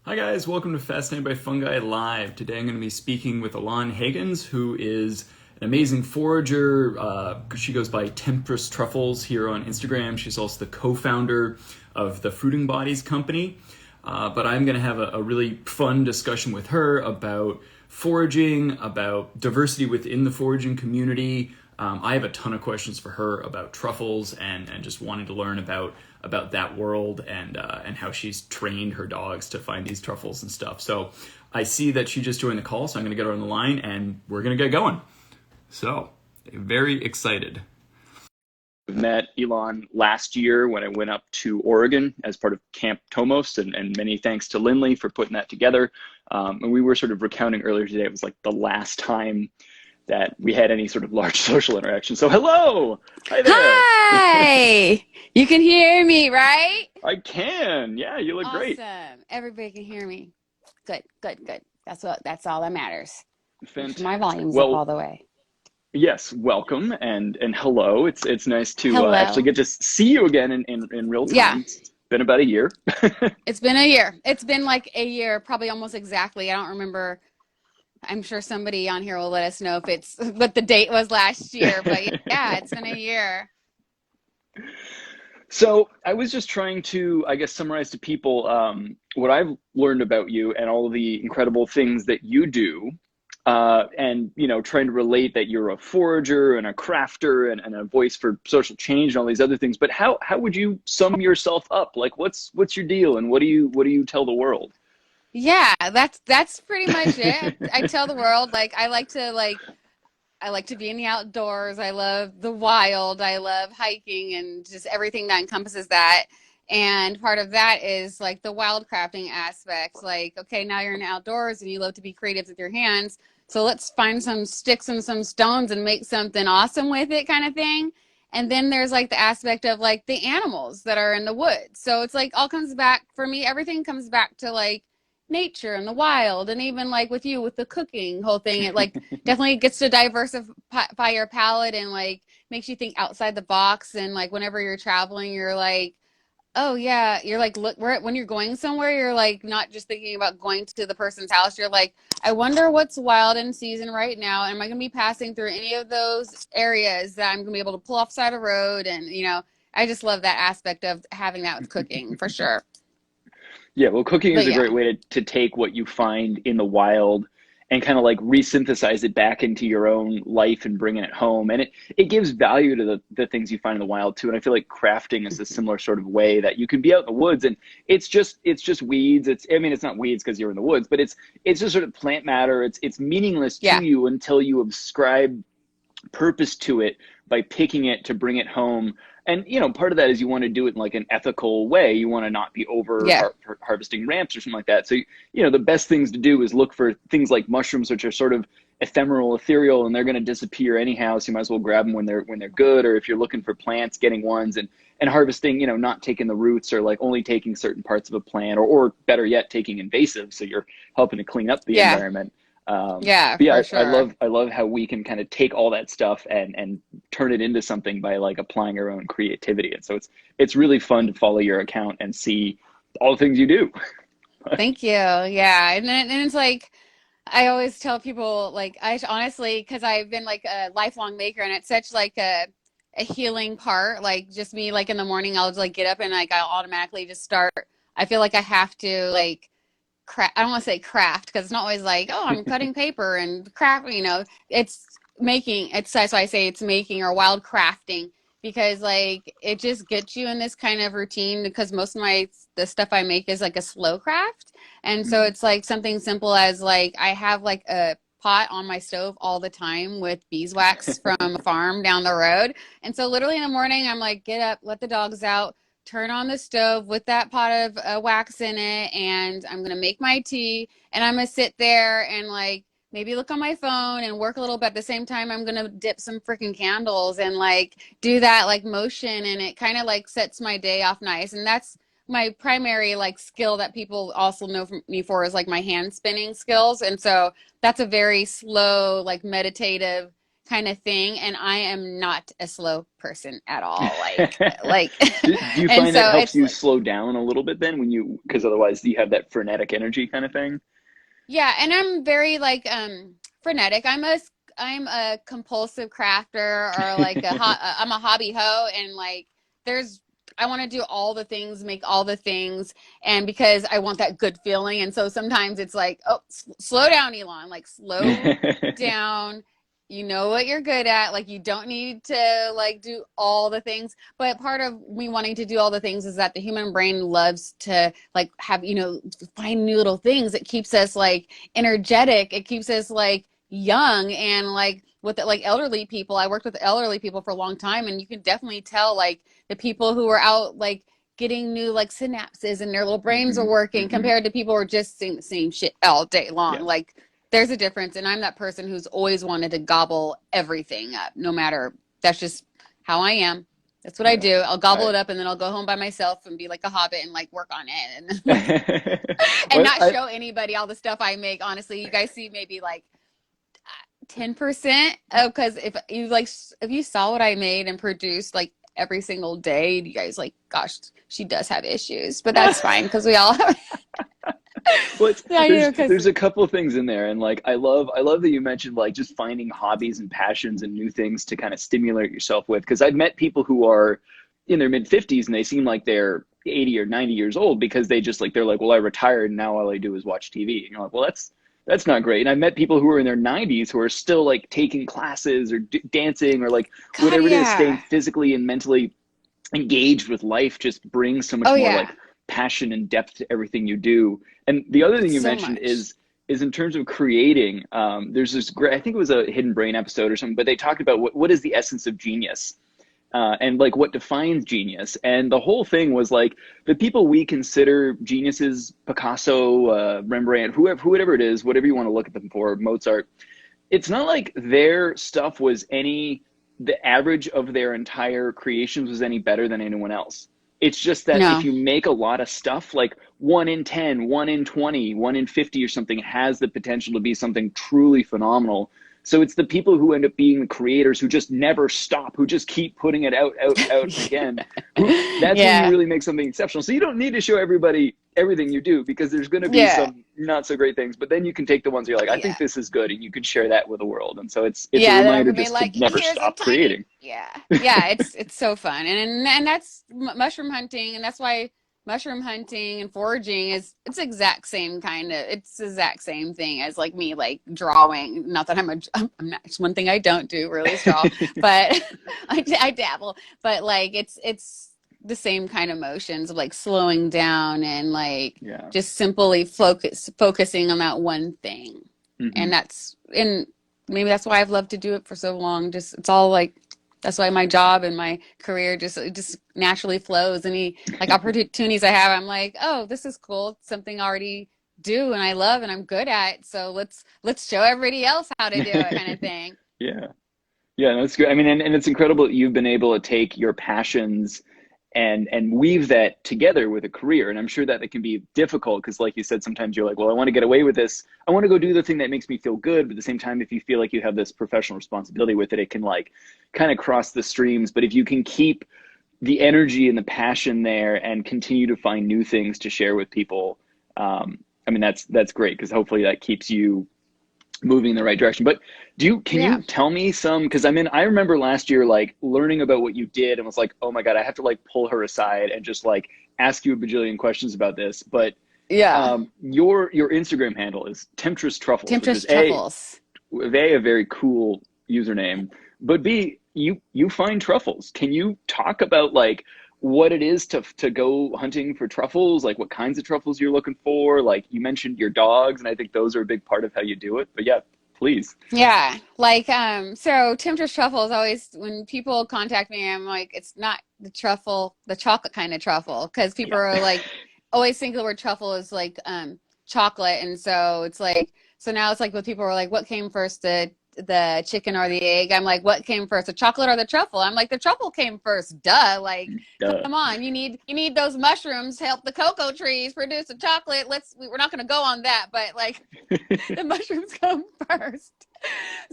Hi guys, welcome to Fascinated by Fungi Live. Today I'm going to be speaking with Elan Hagens, who is an amazing forager. She goes by Temptress Truffles here on Instagram. She's also the co-founder of the Fruiting Bodies company. But I'm going to have a really fun discussion with her about foraging, about diversity within the foraging community. I have a ton of questions for her about truffles and just wanting to learn about that world and how she's trained her dogs to find these truffles and stuff. So I see that she just joined the call, so I'm going to get her on the line and we're going to get going. So very excited. I met Elan last year when I went up to Oregon as part of Camp Tomos, and many thanks to Lindley for putting that together. And we were sort of recounting earlier today, it was like the last time that we had any sort of large social interaction. So hello! Hi there! Hi! You can hear me, right? I can. Yeah, you look great. Awesome. Everybody can hear me. Good, good, good. That's all that matters. Fantastic. My volume's up Well, all the way. yes, welcome and hello. It's nice to Hello. actually get to see you again in real time. Yeah. It's been about a year. It's been a year. It's been like a year, probably almost exactly. I don't remember. I'm sure somebody on here will let us know if it's what the date was last year, but yeah, it's been a year. So I was just trying to, I guess, summarize to people what I've learned about you and all of the incredible things that you do. And, you know, trying to relate that you're a forager and a crafter and a voice for social change and all these other things. But how would you sum yourself up? Like, what's your deal and what do you tell the world? Yeah, that's pretty much it. I tell the world I like to be in the outdoors. I love the wild. I love hiking and just everything that encompasses that. And part of that is like the wild crafting aspect. Like, okay, now you're in the outdoors and you love to be creative with your hands. So let's find some sticks and some stones and make something awesome with it, kind of thing. And then there's like the aspect of like the animals that are in the woods. So it's like all comes back for me, everything comes back to like nature and the wild. And even like with you with the cooking whole thing, it like definitely gets to diversify your palate and like makes you think outside the box. And like whenever you're traveling, you're like, oh yeah, you're like, look, when you're going somewhere, you're like not just thinking about going to the person's house. You're like, I wonder what's wild in season right now. Am I going to be passing through any of those areas that I'm going to be able to pull off side of road? And I just love that aspect of having that with cooking for sure. Yeah, well, cooking is But a yeah, great way to take what you find in the wild and kind of like resynthesize it back into your own life and bringing it home. And it gives value to the things you find in the wild too. And I feel like crafting is a similar sort of way that you can be out in the woods and it's just weeds. I mean, it's not weeds because you're in the woods, but it's just sort of plant matter. It's meaningless to yeah, you until you ascribe purpose to it by picking it to bring it home. And you know, part of that is you want to do it in like an ethical way. You want to not be over yeah, harvesting ramps or something like that. So you know, the best things to do is look for things like mushrooms, which are sort of ephemeral, ethereal, and they're going to disappear anyhow. So you might as well grab them when they're good. Or if you're looking for plants, getting ones and harvesting. You know, not taking the roots or like only taking certain parts of a plant, or better yet, taking invasive. So you're helping to clean up the yeah, environment. yeah, But yeah, for I sure. love how we can kind of take all that stuff and turn it into something by like applying our own creativity. And so it's really fun to follow your account and see all the things you do. Thank you. Yeah. And it's like, I always tell people, like, I honestly, because I've been like a lifelong maker and it's such like a healing part. Like, just me, like in the morning, I'll just like get up and like I'll automatically just start. I feel like I have to like craft. I don't want to say craft because it's not always like, oh, I'm cutting paper and craft, it's making, that's why I say it's making or wild crafting because like it just gets you in this kind of routine because most of the stuff I make is like a slow craft. And so Mm. it's like something simple as like I have like a pot on my stove all the time with beeswax from a farm down the road. And so literally in the morning, I'm like, get up, let the dogs out, turn on the stove with that pot of wax in it, and I'm gonna make my tea, and I'm gonna sit there and like maybe look on my phone and work a little bit. At the same time, I'm gonna dip some freaking candles and like do that like motion, and it kind of like sets my day off nice. And that's my primary like skill that people also know me for is like my hand spinning skills. And so that's a very slow, like meditative kind of thing, and I am not a slow person at all. Like, Do you and find that so helps it's you like, slow down a little bit then when you, because otherwise you have that frenetic energy kind of thing? yeah, and I'm very like frenetic. I'm a compulsive crafter, or like I'm a hobby hoe, and like there's I want to do all the things, make all the things, and because I want that good feeling, and so sometimes it's like, oh, slow down, Elon, like slow down. You know what you're good at. Like you don't need to like do all the things. But part of me wanting to do all the things is that the human brain loves to like have, find new little things. It keeps us like energetic. It keeps us like young, and like with like elderly people. I worked with elderly people for a long time, and you can definitely tell like the people who were out like getting new like synapses and their little brains are Hmm. working Hmm. compared to people who are just saying the same shit all day long. Yeah. Like there's a difference, and I'm that person who's always wanted to gobble everything up, no matter. That's just how I am. That's what I Yeah. do. I'll gobble I it up, and then I'll go home by myself and be like a hobbit and like work on it, and like and well, not show anybody all the stuff I make. Honestly, you guys see maybe like 10%. Oh, because if you saw what I made and produced like every single day, you guys like, gosh, she does have issues, but that's fine because we all have. well, Yeah, because there's a couple of things in there, and like I love that you mentioned like just finding hobbies and passions and new things to kind of stimulate yourself with. Because I've met people who are in their mid 50s and they seem like they're 80 or 90 years old because they're like, well, I retired and now all I do is watch TV. And you're like, well, that's not great. And I met people who are in their 90s who are still like taking classes or dancing or like God, whatever it is, staying yeah. physically and mentally engaged with life just brings so much Oh more yeah, like passion and depth to everything you do. And the other thing you so mentioned much. is in terms of creating. There's this great, I think it was a Hidden Brain episode or something, but they talked about what is the essence of genius. And like what defines genius, and the whole thing was like the people we consider geniuses, Picasso, Rembrandt, whoever it is, whatever you want to look at them for, Mozart. It's not like their stuff was the average of their entire creations was any better than anyone else. It's just that if No, you make a lot of stuff, like 1 in 10, 1 in 20, 1 in 50 or something has the potential to be something truly phenomenal. So it's the people who end up being the creators who just never stop, who just keep putting it out, out, out again. Who That's when you yeah, really make something exceptional. So you don't need to show everybody everything you do because there's going to be yeah, some not so great things, but then you can take the ones you're like, I think yeah, this is good, and you can share that with the world. And so it's a yeah. Then I reminder could be just to like, never here's a stop tiny, creating. yeah, yeah. It's so fun, and that's mushroom hunting, and that's why mushroom hunting and foraging is it's the exact same thing as like me like drawing. Not that I'm not. It's one thing I don't do really is draw, but I dabble. But like it's the same kind of motions of like slowing down and like Yeah. just simply focusing on that one thing, Hmm. and maybe that's why I've loved to do it for so long. Just it's all like that's why my job and my career just naturally flows. Any like opportunities I have, I'm like, oh, this is cool. It's something I already do and I love and I'm good at. So let's show everybody else how to do it, kind of thing. Yeah. Yeah, that's good. I mean, and it's incredible that you've been able to take your passions and weave that together with a career. And I'm sure that it can be difficult because, like you said, sometimes you're like, well, I want to get away with this. I want to go do the thing that makes me feel good. But at the same time, if you feel like you have this professional responsibility with it, it can like kind of cross the streams. But if you can keep the energy and the passion there and continue to find new things to share with people, I mean, that's great because hopefully that keeps you moving in the right direction. But can Yeah. you tell me some, because I remember last year like learning about what you did and was like, oh my God, I have to like pull her aside and just like ask you a bajillion questions about this. But Yeah. your Instagram handle is Temptress Truffles, which is Temptress truffles. a very cool username, but B, you find truffles. Can you talk about like what it is to go hunting for truffles, like what kinds of truffles you're looking for? Like you mentioned your dogs, and I think those are a big part of how you do it. But yeah, please. Yeah, like so Temptress truffles always when people contact me, I'm like, it's not the truffle, the chocolate kind of truffle, because people Yeah. are like always think the word truffle is like chocolate, and so it's like so now it's like when people are like, what came first, the the chicken or the egg. I'm like, what came first, the chocolate or the truffle? I'm like, the truffle came first. Duh. Like, Duh. come on, you need those mushrooms to help the cocoa trees produce the chocolate. We're not going to go on that, but like the mushrooms come first.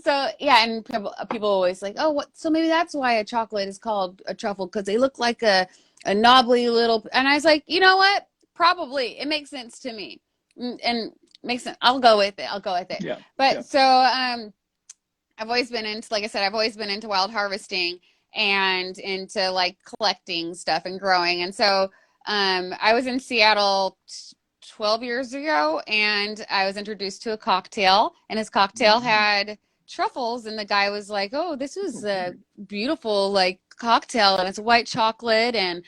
So yeah, and people always like, oh, what? So maybe that's why a chocolate is called a truffle, because they look like a knobbly little. And I was like, you know what? Probably it makes sense to me, and makes sense. I'll go with it. Yeah. But Yeah. so I've always been into, like I said, I've always been into wild harvesting and into like collecting stuff and growing. And so I was in Seattle 12 years ago, and I was introduced to a cocktail, and his cocktail had truffles, and the guy was like, oh, this is a beautiful like cocktail, and it's white chocolate, and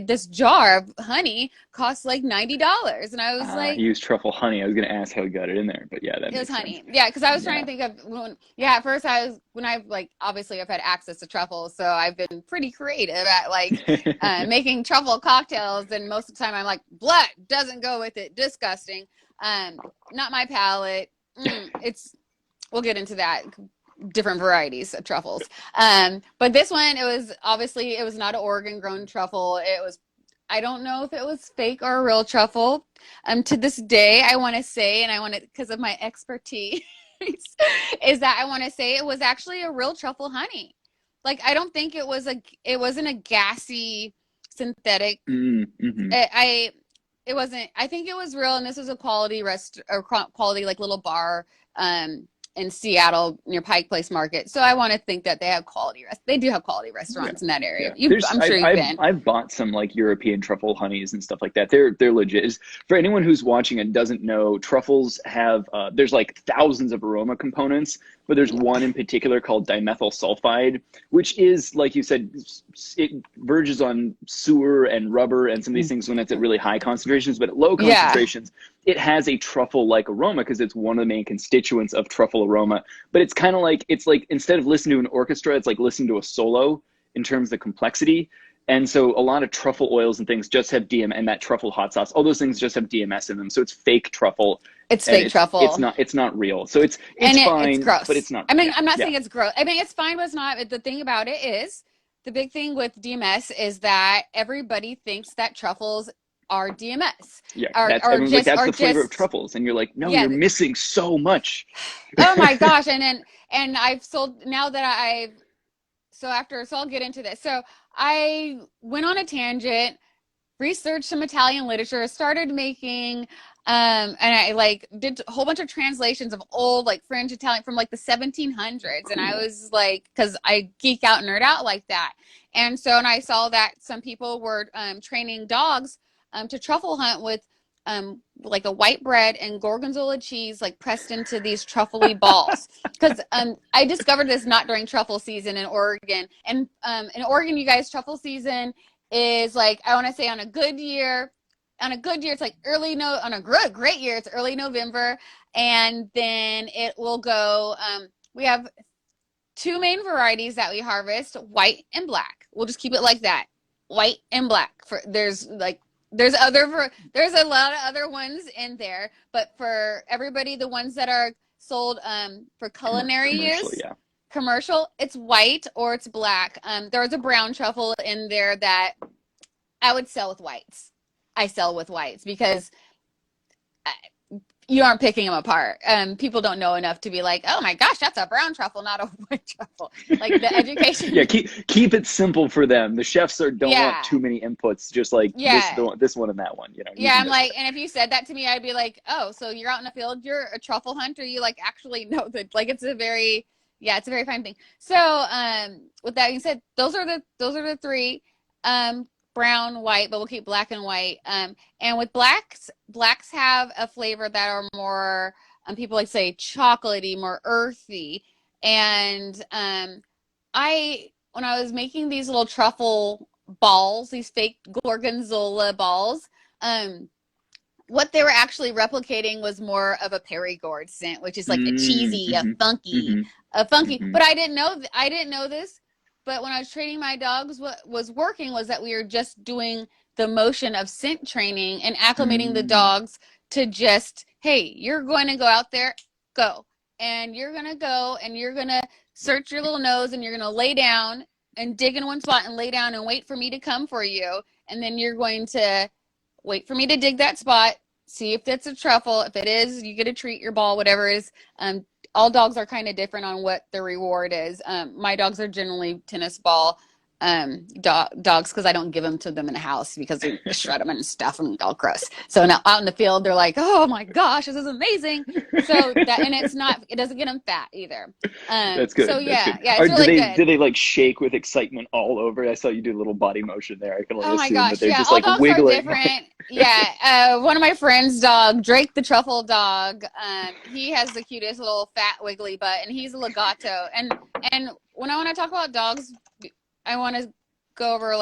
this jar of honey costs like $90. And I was like, He used truffle honey. I was going to ask how he got it in there, but yeah, that it was makes honey. sense. Yeah, because I was trying to think of at first I've like, obviously I've had access to truffles, so I've been pretty creative at like making truffle cocktails, and most of the time I'm like, blood doesn't go with it, disgusting. Not my palate. We'll get into that, different varieties of truffles. But this one, it was not an Oregon grown truffle. I don't know if it was fake or a real truffle. To this day, I want to say, and I want to, because of my expertise, is that I want to say it was actually a real truffle honey. Like, I don't think it wasn't a gassy synthetic. Mm-hmm. It wasn't. I think it was real, and this was a quality quality like little bar in Seattle near Pike Place Market. So I want to think that they have they do have quality restaurants in that area. Yeah. I'm sure you've been. I've bought some like European truffle honeys and stuff like that. They're legit. For anyone who's watching and doesn't know, truffles have there's like thousands of aroma components, but there's one in particular called dimethyl sulfide, which is, like you said, it verges on sewer and rubber and some of these things when it's at really high concentrations, but at low concentrations, it has a truffle-like aroma because it's one of the main constituents of truffle aroma. But it's kind of like, instead of listening to an orchestra, it's like listening to a solo in terms of the complexity. And so a lot of truffle oils and things just have DMS, and that truffle hot sauce, all those things just have DMS in them. So it's fake truffle. It's fake truffle. It's not real. So it's fine, it's gross. but it's not. I mean, I'm not saying it's gross. I mean, it's fine, but it's not. The thing about it is, the big thing with DMS is that everybody thinks that truffles are DMS. Yeah, everyone's like, that's the flavor of truffles. And you're like, no, you're missing so much. Oh my gosh. And I've sold, now that so I'll get into this. So I went on a tangent, researched some Italian literature, started making, and I like did a whole bunch of translations of old like French Italian from like the 1700s. And I was like, because I geek out and nerd out like that. And so, and I saw that some people were training dogs to truffle hunt with like a white bread and gorgonzola cheese like pressed into these truffly balls. Because I discovered this not during truffle season in Oregon. And in Oregon, you guys, truffle season is like, I want to say on a good year, it's like on a great year, it's early November. And then it will go, we have two main varieties that we harvest, white and black. We'll just keep it like that, white and black. There's a lot of other ones in there, but for everybody, the ones that are sold for culinary use, commercial, it's white or it's black. There's a brown truffle in there that I would sell with whites. I sell with whites because you aren't picking them apart. People don't know enough to be like, oh my gosh, that's a brown truffle, not a white truffle. Like the education. Yeah, keep it simple for them. The chefs don't want too many inputs, just like this one and that one. I'm like, and if you said that to me, I'd be like, oh, so you're out in the field, you're a truffle hunter, you like actually know that, like, it's a very fine thing. So with that being said, those are the three. Brown, white, but we'll keep black and white. And with blacks have a flavor that are more, people like say chocolatey, more earthy. And when I was making these little truffle balls, these fake gorgonzola balls, what they were actually replicating was more of a Perigord scent, which is like a cheesy, a funky. But I didn't know this. But when I was training my dogs, what was working was that we were just doing the motion of scent training and acclimating the dogs to just, hey, you're going to go out there, go. and you're going to go and you're going to search your little nose and you're going to lay down and dig in one spot and lay down and wait for me to come for you. And then you're going to wait for me to dig that spot, see if it's a truffle. If it is, you get a treat, your ball, whatever it is. All dogs are kind of different on what the reward is. My dogs are generally tennis ball dogs, because I don't give them to them in the house because they shred them and stuff and all gross. So now out in the field, they're like, oh my gosh, this is amazing. So that, and it doesn't get them fat either. That's good. So yeah, That's good. yeah, it's really good. Do they like shake with excitement all over? I saw you do a little body motion there. I can only Oh my assume gosh, that they're yeah, just all like dogs wiggling. are different. Yeah, one of my friend's dog, Drake the truffle dog, he has the cutest little fat wiggly butt, and he's a legato. And when I want to talk about dogs, I want to go over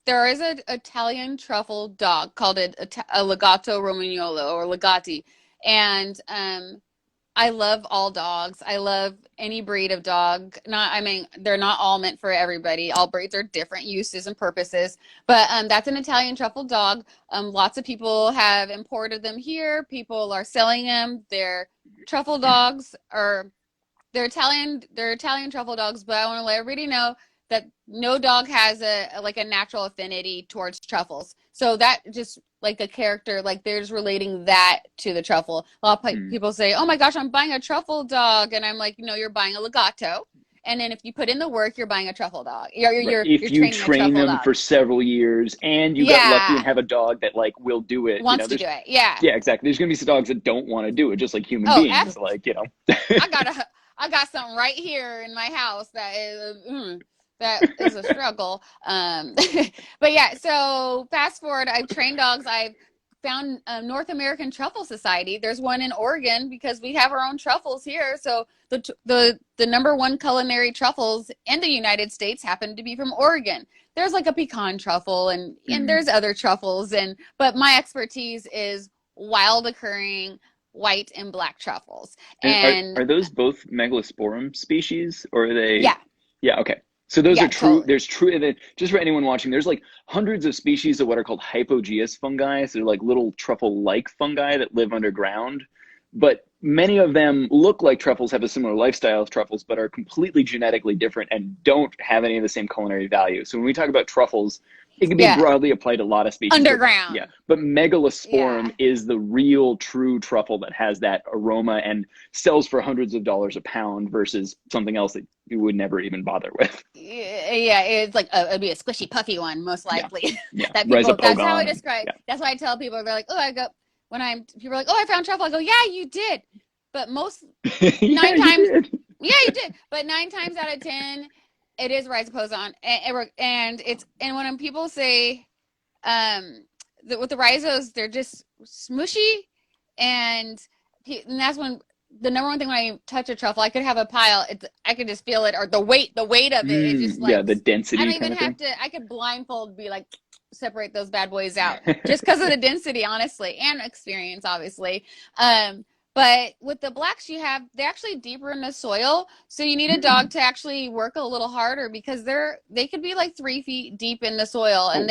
there is an Italian truffle dog called a legato romagnolo or legati, and I love all dogs. I love any breed of dog. They're not all meant for everybody. All breeds are different uses and purposes. But that's an Italian truffle dog. Lots of people have imported them here. People are selling them. They're truffle dogs, or they're Italian truffle dogs. But I want to let everybody know that no dog has a natural affinity towards truffles. So that just like a character, like they're just relating that to the truffle. A lot of people say, oh my gosh, I'm buying a truffle dog. And I'm like, you're buying a legato. And then if you put in the work, you're buying a truffle dog. If you train them for several years and you got lucky and have a dog that like will do it, wants to do it. Yeah. Yeah, exactly. There's gonna be some dogs that don't want to do it, just like human beings. Absolutely. I got something right here in my house that is a struggle. But yeah, so fast forward, I've trained dogs. I've found North American Truffle Society. There's one in Oregon because we have our own truffles here. So the number one culinary truffles in the United States happen to be from Oregon. There's like a pecan truffle and there's other truffles, but my expertise is wild occurring white and black truffles. And are those both Megalosporum species, or are they? Yeah. Yeah. Okay. So those are true. Totally. There's true. Just for anyone watching, there's like hundreds of species of what are called Hypogeus fungi. So they're like little truffle-like fungi that live underground. But many of them look like truffles, have a similar lifestyle as truffles, but are completely genetically different and don't have any of the same culinary value. So when we talk about truffles, it can be broadly applied to a lot of species. Underground. But Megalosporum is the real true truffle that has that aroma and sells for hundreds of dollars a pound versus something else that you would never even bother with. Yeah, it's like it'd be a squishy, puffy one, most likely. Yeah. That's how I describe. Yeah. That's why I tell people, they're like, people are like, oh, I found truffle. I go, yeah, you did. But most 9 times, yeah, you did. But 9 times out of 10, it is rhizopodon, and when people say that with the rhizos, they're just smushy, and that's when the number one thing when I touch a truffle, I could have a pile, I could just feel it, or the weight of it. It's just like the density. I don't even have to. I could blindfold, be like, separate those bad boys out, just because of the density, honestly, and experience, obviously. But with the blacks, they're actually deeper in the soil. So you need a dog to actually work a little harder, because they could be like 3 feet deep in the soil, and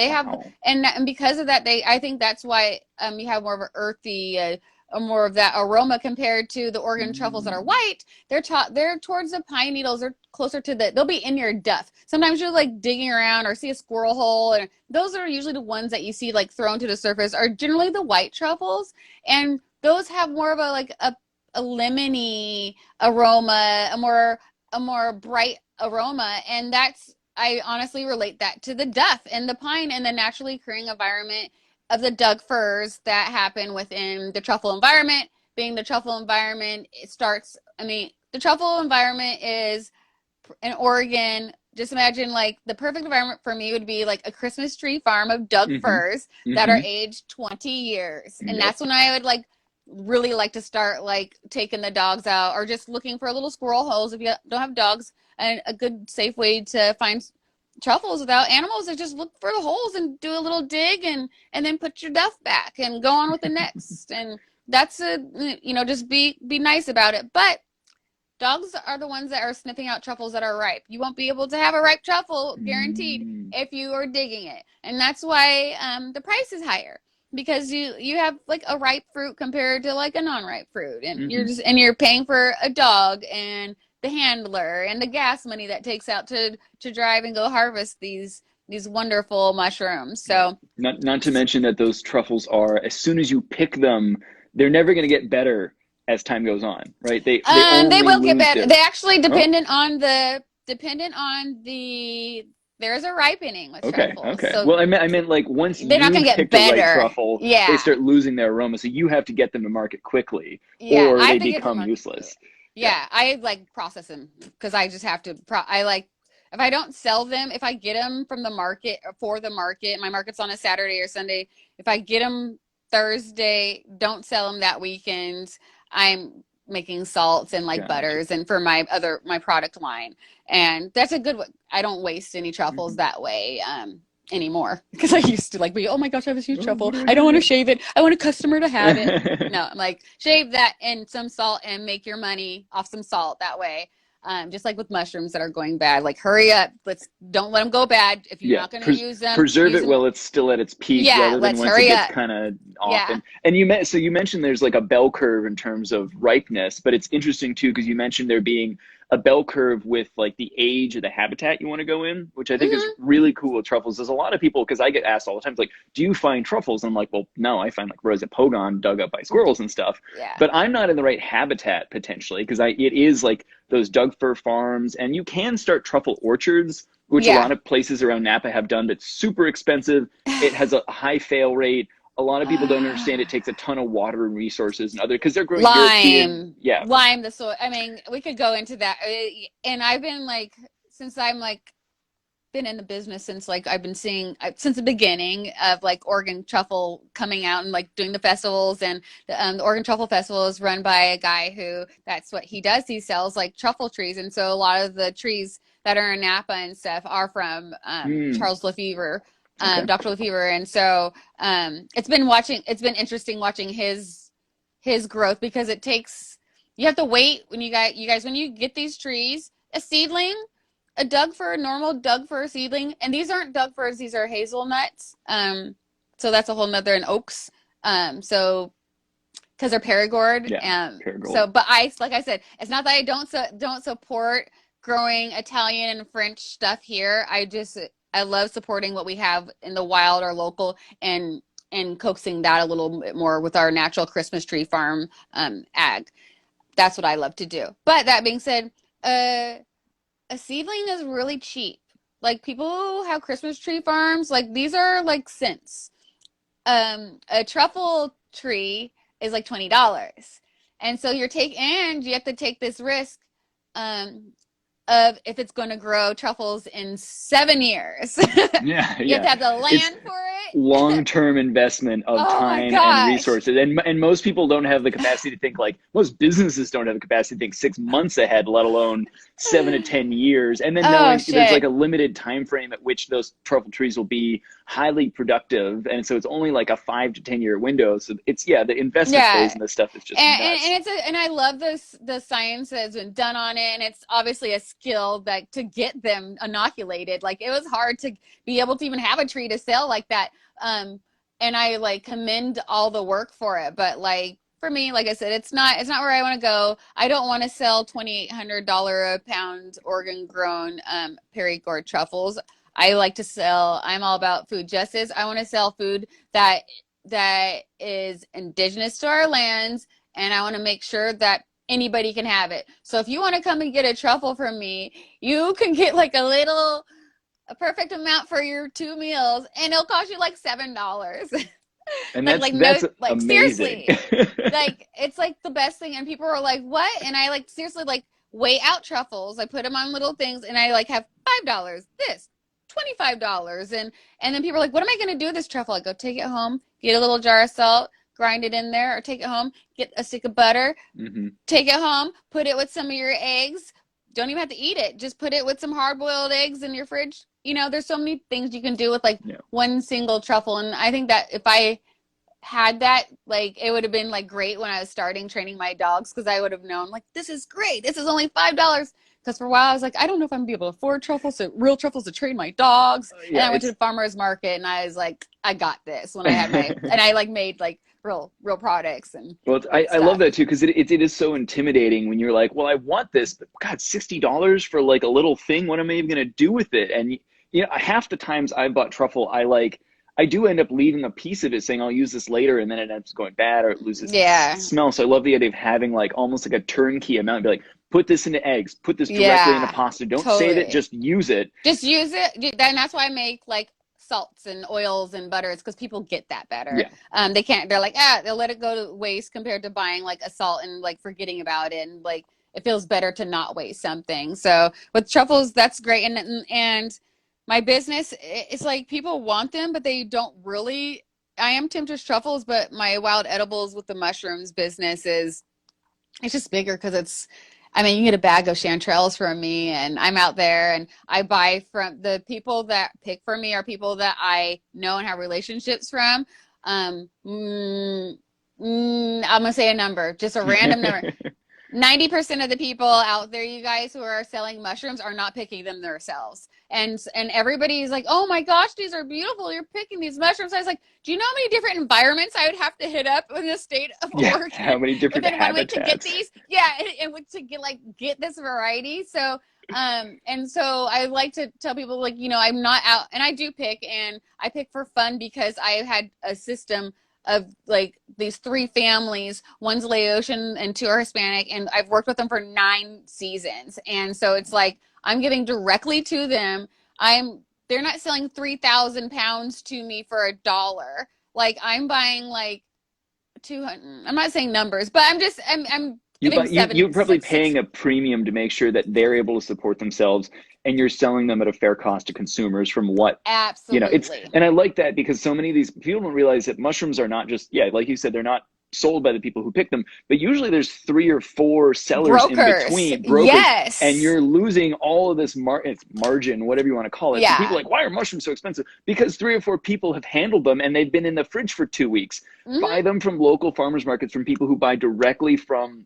and because of that, I think that's why you have more of an earthy, more of that aroma compared to the Oregon truffles that are white. They're towards the pine needles. They're closer to they'll be in your duff. Sometimes you're like digging around or see a squirrel hole, and those are usually the ones that you see like thrown to the surface are generally the white truffles, and those have more of a lemony aroma, a more bright aroma, and I honestly relate that to the duff and the pine and the naturally occurring environment of the Doug firs that happen within the truffle environment. Being the truffle environment, the truffle environment is in Oregon. Just imagine like the perfect environment for me would be like a Christmas tree farm of Doug firs that are aged 20 years. And that's when I would really like to start taking the dogs out, or just looking for little squirrel holes if you don't have dogs. And a good safe way to find truffles without animals is just look for the holes and do a little dig, and then put your duff back and go on with the next. And that's just be nice about it. But dogs are the ones that are sniffing out truffles that are ripe. You won't be able to have a ripe truffle guaranteed if you are digging it, and that's why the price is higher. because you have like a ripe fruit compared to like a non-ripe fruit, and Hmm. you're paying for a dog and the handler and the gas money that takes out to drive and go harvest these wonderful mushrooms. Yeah. So Not to mention that those truffles are, as soon as you pick them, they're never going to get better as time goes on, right? They they only will get lose better. their, They actually oh, dependent on the there's a ripening with okay, truffles. okay. So Well, I meant like once they're not you gonna get pick the right better. truffle, they Yeah. start losing their aroma. So you have to get them to market quickly Yeah, or I they have to give them become a useless. Yeah. yeah, I like process them because I just have to I like if I don't sell them, if I get them from the market for the market, my market's on a Saturday or Sunday. If I get them Thursday, don't sell them that weekend, I'm making salts and like Gotcha. butters and for my product line. And that's a good one. I don't waste any truffles Mhm. that way. Anymore because I used to like be, oh my gosh, I have this huge Oh, truffle. what do I I don't do want to here? shave it. I want a customer to have it. No, I'm like shave that and some salt and make your money off some salt that way. Just like with mushrooms that are going bad, like hurry up. Don't let them go bad. If you're Yeah, not going to use them, preserve use it them. while it's still at its peak, Yeah, rather than let's once it hurry gets up. kind of off. Yeah. And you mentioned there's like a bell curve in terms of ripeness, but it's interesting too because you mentioned there being a bell curve with like the age of the habitat you want to go in, which I think is Hmm. really cool with truffles. There's a lot of people because I get asked all the time, like, do you find truffles? And I'm like, well, no, I find like Rosa pogon dug up by squirrels and stuff, Yeah. but I'm not in the right habitat potentially because it is like those Doug fir farms, and you can start truffle orchards, which a Yeah. lot of places around Napa have done, but it's super expensive. It has a high fail rate. A lot of people don't understand it takes a ton of water and resources and other because they're growing European. Yeah. Lime the soil. I mean, we could go into that. And I've been like, since I'm like been in the business since like I've been seeing since the beginning of like Oregon truffle coming out and like doing the festivals and the Oregon Truffle Festival is run by a guy who that's what he does. He sells like truffle trees, and so a lot of the trees that are in Napa and stuff are from Mm, Charles Lefevre, okay. Dr. Lefevre, and so it's been interesting watching his growth because it takes you have to wait when you guys when you get these trees a seedling a Doug fir, a normal Doug fir seedling, and these aren't Doug firs; these are hazelnuts. So that's a whole nother and oaks. So because they're Perigord, Yeah. so Paragold. but like I said, it's not that I don't support growing Italian and French stuff here. I love supporting what we have in the wild or local and coaxing that a little bit more with our natural Christmas tree farm ag. That's what I love to do. But that being said, uh a seedling is really cheap. Like people who have Christmas tree farms, like these are like cents. A truffle tree is like $20. And so you have to take this risk um of if it's going to grow truffles in 7 years. Yeah. You have Yeah. to have the It's land for it. long-term investment of Oh my time and gosh. resources, and most people don't have the capacity to think, like most businesses don't have the capacity to think 6 months ahead, let alone 7 to 10 years, and then Oh knowing there's like shit. a limited time frame at which those truffle trees will be highly productive, and so it's only like a 5 to 10 year window. So it's, yeah, the investment phase Yeah. in this stuff is just nuts. And I love this the science that has been done on it, and it's obviously a skill that to get them inoculated, like it was hard to be able to even have a tree to sell like that. um and I like commend all the work for it, but like for me, like I said, it's not where I want to go. I don't want to sell $2,800 a pound Oregon grown Perigord truffles. I like to sell, I'm all about food justice. I want to sell food that is indigenous to our lands, and I want to make sure that anybody can have it. So if you want to come and get a truffle from me, you can get like a perfect amount for your 2 meals, and it'll cost you like $7. And like no that's like amazing. seriously, like it's like the best thing, and people are like, what? And I like seriously like weigh out truffles, I put them on little things, and I like have $5 this $25, and then people are like, what am I going to do with this truffle? I go take it home, get a little jar of salt, grind it in there, or take it home, get a stick of butter, Hmm. take it home, put it with some of your eggs. Don't even have to eat it. Just put it with some hard boiled eggs in your fridge. You know, there's so many things you can do with like Yeah. one single truffle. And I think that if I had that, like it would have been like great when I was starting training my dogs, because I would have known like this is great. This is only $5. because for a while I was like, I don't know if I'm gonna be able to afford truffles, so real truffles to train my dogs. And Yeah, I went to the farmer's market and I was like, I got this when I had my, and I like made like real products and well, I love stuff. that too, because it is so intimidating when you're like, well, I want this, but God, $60 for like a little thing. What am I even going to do with it? And you know, half the times I've bought truffle, I do end up leaving a piece of it saying I'll use this later, and then it ends up going bad or it loses its Yeah. smell. So I love the idea of having like almost like a turnkey amount. Be like, put this into eggs, put this directly into Yeah, pasta. Don't save it, totally. just use it. Just use it. Then that's why I make like salts and oils and butters because people get that better. Yeah. They can't. They're like, they'll let it go to waste compared to buying like a salt and like forgetting about it. And like it feels better to not waste something. So with truffles, that's great. And my business, it's like people want them, but they don't really. I am Temptress Truffles, but my wild edibles with the mushrooms business is it's just bigger because it's I mean you can get a bag of chanterelles from me and I'm out there and I buy from the people that pick for me are people that I know and have relationships from. um I'm gonna say a number, just a random number. 90% of the people out there, you guys who are selling mushrooms, are not picking them themselves. And everybody's like, oh my gosh, these are beautiful. You're picking these mushrooms. I was like, do you know how many different environments I would have to hit up in the state of Yeah. Oregon How many different within 1 week to get habitats? these? Yeah, and to get this variety. So and so I like to tell people like, I'm not out and I do pick and I pick for fun because I had a system of like these three families. One's Laotian and two are Hispanic, and I've worked with them for 9 seasons. And so it's like I'm giving directly to them. They're not selling 3,000 pounds to me for $1. Like I'm buying like 200. I'm not saying numbers, but I'm giving You're probably six. paying a premium to make sure that they're able to support themselves, and you're selling them at a fair cost to consumers from what, it's, Absolutely. and I like that because so many of these people don't realize that mushrooms are not just, yeah, like you said, they're not sold by the people who pick them, but usually there's 3 or 4 sellers in Brokers. between, brokers, and Yes. you're losing all of this it's margin, whatever you want to call it. So people are Yeah. like, why are mushrooms so expensive? Because 3 or 4 people have handled them and they've been in the fridge for 2 weeks. Hmm. Buy them from local farmers markets, from people who buy directly from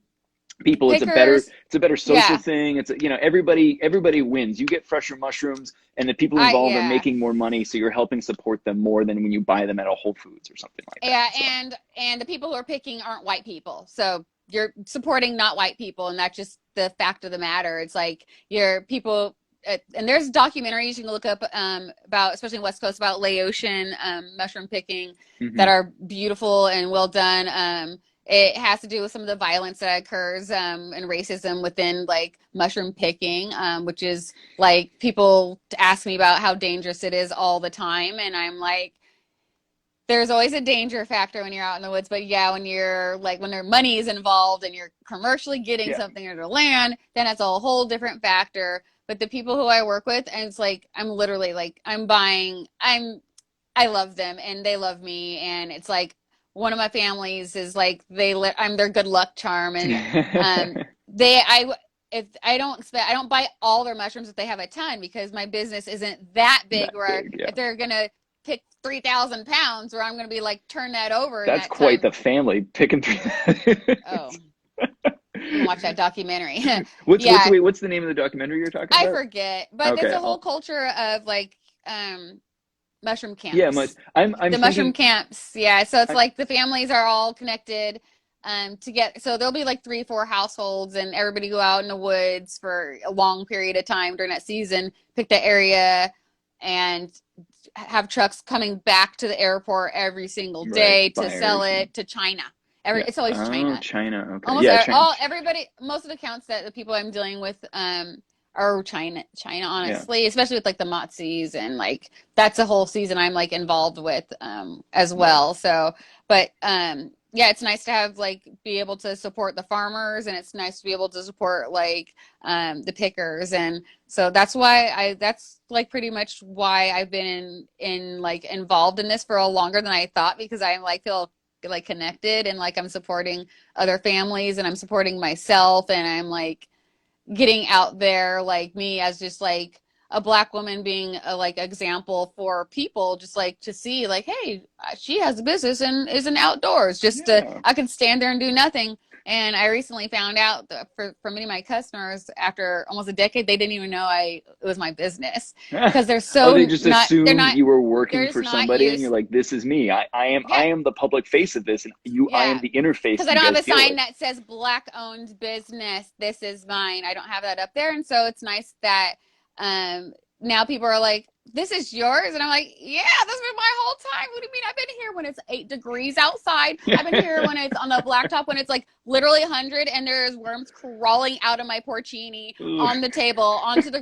people. Pickers. It's a better social Yeah. thing. It's everybody wins. You get fresher mushrooms, and the people involved are Yeah. making more money, so you're helping support them more than when you buy them at a Whole Foods or something like that. Yeah, So and the people who are picking aren't white people. So you're supporting not white people, and that's just the fact of the matter. It's like you're people and there's documentaries you can look up about, especially in West Coast, about Laotian mushroom picking that mhm. are beautiful and well done. It has to do with some of the violence that occurs and racism within like mushroom picking, which is like people ask me about how dangerous it is all the time, and I'm like, there's always a danger factor when you're out in the woods, but yeah, when you're like when their money is involved and you're commercially getting Yeah, something under land, then it's a whole different factor. But the people who I work with, and it's like I'm literally like I love them and they love me, and it's like one of my families is like I'm their good luck charm, and they I if I don't buy all their mushrooms if they have a ton, because my business isn't that big that where big. Yeah, if they're gonna pick 3,000 pounds where I'm gonna be like turn that over in that's that quite time. the family picking through. Oh, you can watch that documentary. Yeah, What's the name of the documentary you're talking I about? forget, but it's Okay, a whole culture of like um mushroom yeah, camps. I'm The mushroom thinking. camps, yeah. So it's I, like the families are all connected to get, so there'll be like 3 4 households and everybody go out in the woods for a long period of time during that season, pick the area, and have trucks coming back to the airport every single right, day to sell buyers and it to China. yeah. It's always Oh, China. China. Okay, Almost yeah, China. all everybody, most of the accounts that the people I'm dealing with are China Yeah. honestly, especially with like the Motsis, and like that's a whole season I'm like involved with as Right. well. So, but yeah, it's nice to have like be able to support the farmers, and it's nice to be able to support like the pickers, and so that's like pretty much why I've been in like involved in this for a longer than I thought, because I like feel like connected, and like I'm supporting other families and I'm supporting myself, and I'm like getting out there like me as just like a Black woman being a like example for people, just like to see like, hey, she has a business and isn't outdoors. Just I can stand there and do nothing. And I recently found out that for many of my customers, after almost a decade, they didn't even know it was my business because they're so they just not, they're assumed not, you were working they're just for not somebody, and used. you're like, this is me. I Yeah. am the public face of this, and I am Yeah. the interface Because you I don't have guys a deal sign with. that says Black owned business. This is mine. I don't have that up there. And so it's nice that now people are like, this is yours. And I'm like, yeah, this has been my whole time. What do you mean? I've been here when it's 8 degrees outside. I've been here when it's on the blacktop, when it's like literally 100 and there's worms crawling out of my porcini on the table onto the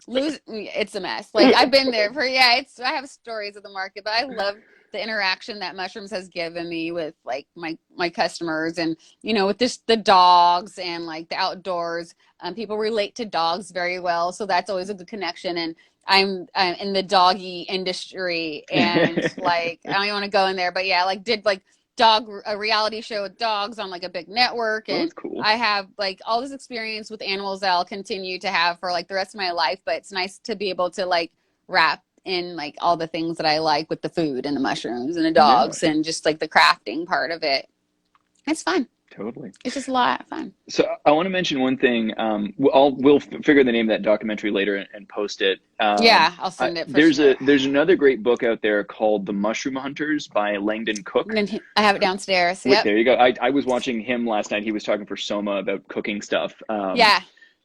it's a mess. Like I've been there for I have stories of the market, but I love the interaction that mushrooms has given me with like my customers, and with the dogs and like the outdoors. People relate to dogs very well, so that's always a good connection. And I'm in the doggy industry, and like I don't even want to go in there, but yeah, like did like a reality show with dogs on like a big network, and that's cool. I have like all this experience with animals that I'll continue to have for like the rest of my life, but it's nice to be able to like wrap in like all the things that I like with the food and the mushrooms and the dogs and just like the crafting part of it. It's fun. Totally. It's just a lot of fun. So I want to mention one thing. We'll figure the name of that documentary later and post it. I'll send it. There's another great book out there called The Mushroom Hunters by Langdon Cook. I have it downstairs. Yep. There you go. I was watching him last night. He was talking for Soma about cooking stuff.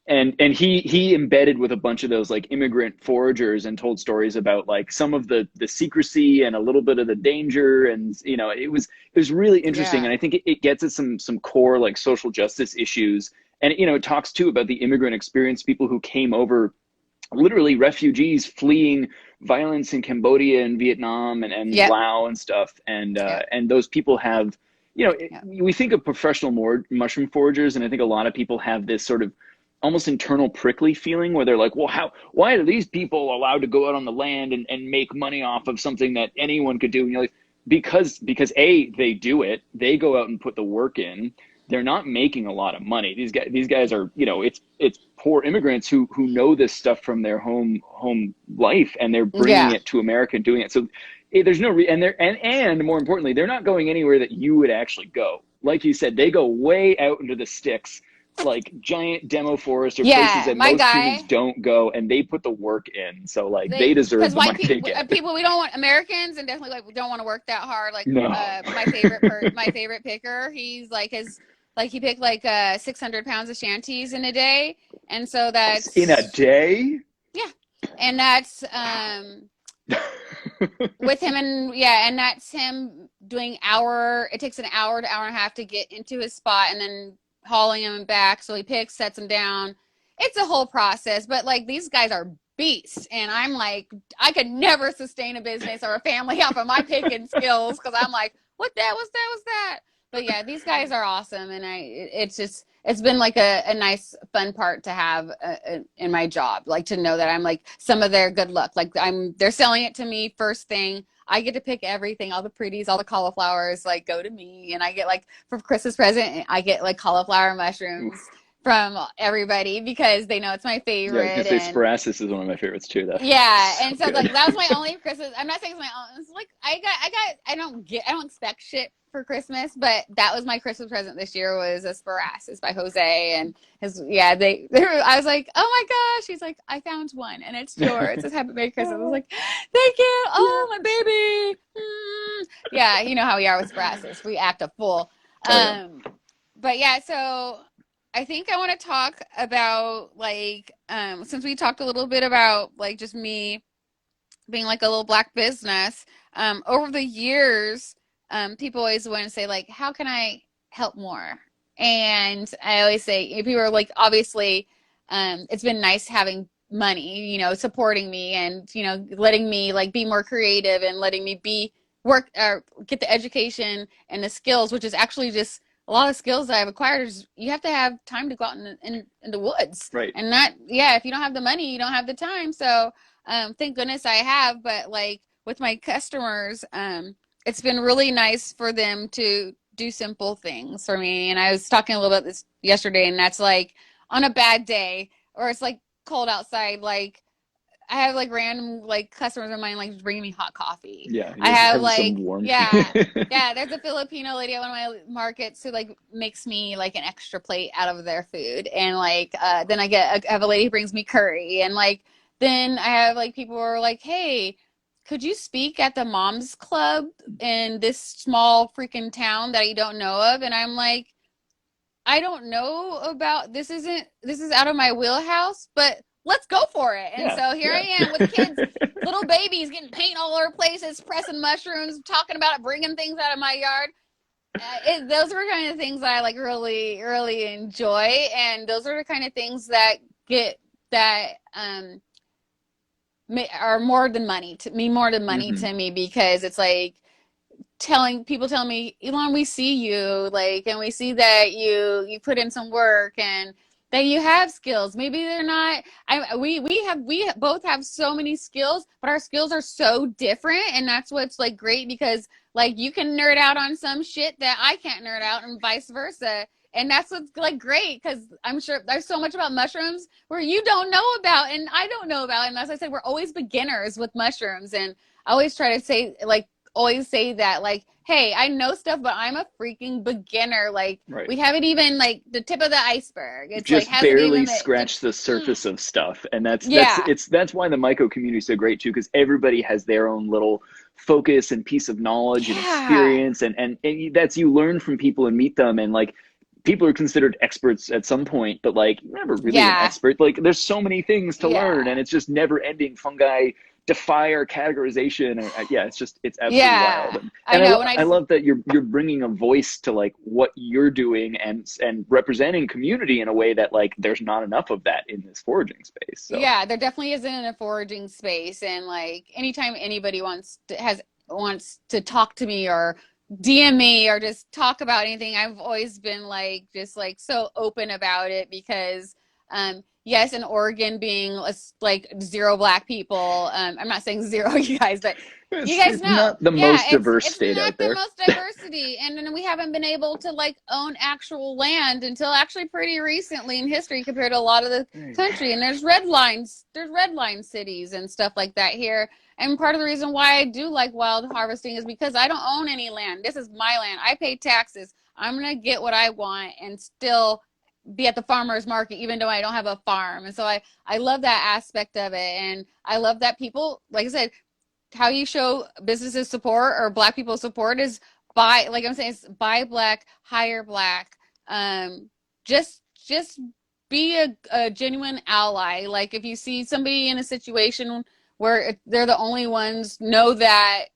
And he embedded with a bunch of those like immigrant foragers and told stories about like some of the secrecy and a little bit of the danger, and it was really interesting. And I think it gets at some core like social justice issues, and it talks too about the immigrant experience, people who came over, literally refugees fleeing violence in Cambodia and Vietnam and Laos and stuff, and those people have we think of professional mushroom foragers, and I think a lot of people have this sort of almost internal prickly feeling where they're like, well, why are these people allowed to go out on the land and make money off of something that anyone could do? And you're like, because they do it, they go out and put the work in. They're not making a lot of money. These guys are, it's poor immigrants who know this stuff from their home life, and they're bringing it to America and doing it. So there's no and more importantly, they're not going anywhere that you would actually go. Like you said, they go way out into the sticks, like giant demo forests or places that most humans don't go, and they put the work in. So like they deserve the money they get. People, we don't want Americans, and definitely like we don't want to work that hard. Like my favorite picker, he's like he picked like 600 pounds of shanties in a day, and so that's in a day. Yeah, and that's with him, and that's him doing it takes an hour to hour and a half to get into his spot, and then hauling him back. So he picks, sets him down. It's a whole process, but like these guys are beasts, and I'm like, I could never sustain a business or a family off of my picking skills, because I'm like, what that was that. But yeah, these guys are awesome, and it's been like a nice fun part to have in my job, like to know that I'm like some of their good luck. Like they're selling it to me first thing. I get to pick everything, all the pretties, all the cauliflowers, like go to me, and I get like for Christmas present, I get like cauliflower mushrooms from everybody because they know it's my favorite. Yeah, because asparagus is one of my favorites too, though. Yeah, and so like that was my only Christmas. I'm not saying it's my own. It's like I don't expect shit for Christmas, but that was my Christmas present this year was asparagus by Jose, and I was like, oh my gosh. He's like, I found one and it's yours. It says Happy Merry Christmas. I was like, thank you. Oh, my baby. Yeah, you know how we are with asparagus. We act a fool. But yeah, so I think I want to talk about like since we talked a little bit about like just me being like a little Black business, over the years, people always want to say like, how can I help more? And I always say, people are like, obviously, it's been nice having money, supporting me and, letting me like be more creative and letting me get the education and the skills, which is actually just a lot of skills that I've acquired. Is you have to have time to go out in the woods. Right. And if you don't have the money, you don't have the time. So, thank goodness I have, but like with my customers, it's been really nice for them to do simple things for me. And I was talking a little about this yesterday, and that's like on a bad day, or it's like cold outside, like I have like random like customers of mine like bringing me hot coffee. Yeah, I you have have some like warmth. yeah, there's a Filipino lady at one of my markets who like makes me like an extra plate out of their food, and like then I have a lady who brings me curry, and like then I have like people who are like, hey, could you speak at the Moms Club in this small freaking town that you don't know of? And I'm like, I don't know about this, isn't this is out of my wheelhouse, but let's go for it. And Yeah, so here yeah. I am with kids, little babies getting paint all over places, pressing mushrooms, talking about it, bringing things out of my yard. Those are kind of things that I like really, really enjoy, and those are the kind of things that get that are more than money to me, more than money Hmm. to me, because it's like telling me, Elon, we see you, like, and we see that you put in some work and that you have skills. Maybe they're not. We both have so many skills, but our skills are so different, and that's what's like great, because like you can nerd out on some shit that I can't nerd out, and vice versa. And that's what's like great, because I'm sure there's so much about mushrooms where you don't know about and I don't know about. And as I said, we're always beginners with mushrooms, and I always try to say like always say that, like, hey, I know stuff, but I'm a freaking beginner. Like, Right. we haven't even like the tip of the iceberg. It's like Just hasn't barely even scratched the surface of stuff, and yeah, that's why the myco community is so great too, because everybody has their own little focus and piece of knowledge and yeah, experience, and that's, you learn from people and meet them, and like people are considered experts at some point, but like you're never really an yeah, expert. Like there's so many things to learn, yeah, and it's just never ending. Fungi defy our categorization, and yeah, it's absolutely wild. yeah. and, I and know when I love that you're bringing a voice to like what you're doing, and representing community in a way that like there's not enough of that in this foraging space. So yeah, there definitely isn't in a foraging space, and like anytime anybody wants to talk to me or DM me or just talk about anything, I've always been like just like so open about it, because yes, in Oregon being like zero black people, I'm not saying zero you guys, but you guys it's know, not the yeah, most diverse it's state not out the there. most diversity, and then we haven't been able to like own actual land until actually pretty recently in history compared to a lot of the Right. country. And there's red line cities and stuff like that here. And part of the reason why I do like wild harvesting is because I don't own any land. This is my land. I pay taxes. I'm gonna get what I want and still be at the farmer's market even though I don't have a farm. And so I love that aspect of it. And I love that people, like I said, how you show businesses support or black people support is buy, like I'm saying, it's buy black, hire black. Um, just be a genuine ally. Like if you see somebody in a situation where they're the only ones, know that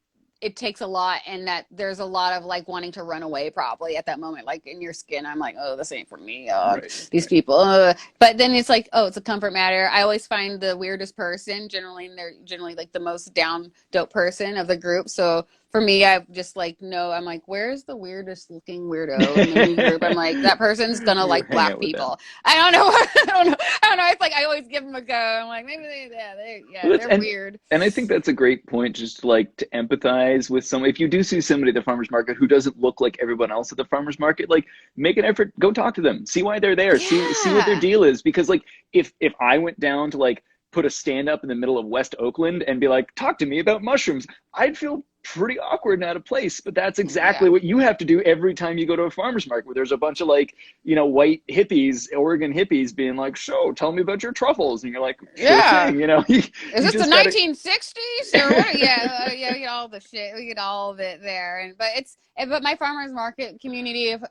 it takes a lot, and that there's a lot of like wanting to run away probably at that moment, like in your skin. I'm like, oh, this ain't for me. Right, These right. people. But then it's like, oh, it's a comfort matter. I always find the weirdest person generally, and they're generally like the most down dope person of the group. So for me, I just like no, I'm like, where's the weirdest looking weirdo in the group? I'm like, that person's gonna You like hang black out with them. people. I don't know. I don't know. I don't know. It's like I always give them a go. I'm like, maybe Well, that's they're weird. and I think that's a great point, just to like to empathize with someone. If you do see somebody at the farmers market who doesn't look like everyone else at the farmers market, like make an effort, go talk to them, see why they're there, see what their Yeah. deal is. Because like if I went down to like put a stand up in the middle of West Oakland and be like, talk to me about mushrooms, I'd feel pretty awkward and out of place. But that's exactly Yeah. what you have to do every time you go to a farmers market, where there's a bunch of like, white hippies, Oregon hippies being like, so tell me about your truffles. And you're like, sure Yeah. thing. You, Is you this the just gotta. 1960s or what? Yeah, yeah, we get all the shit. We get all of it there. And but my farmers market community of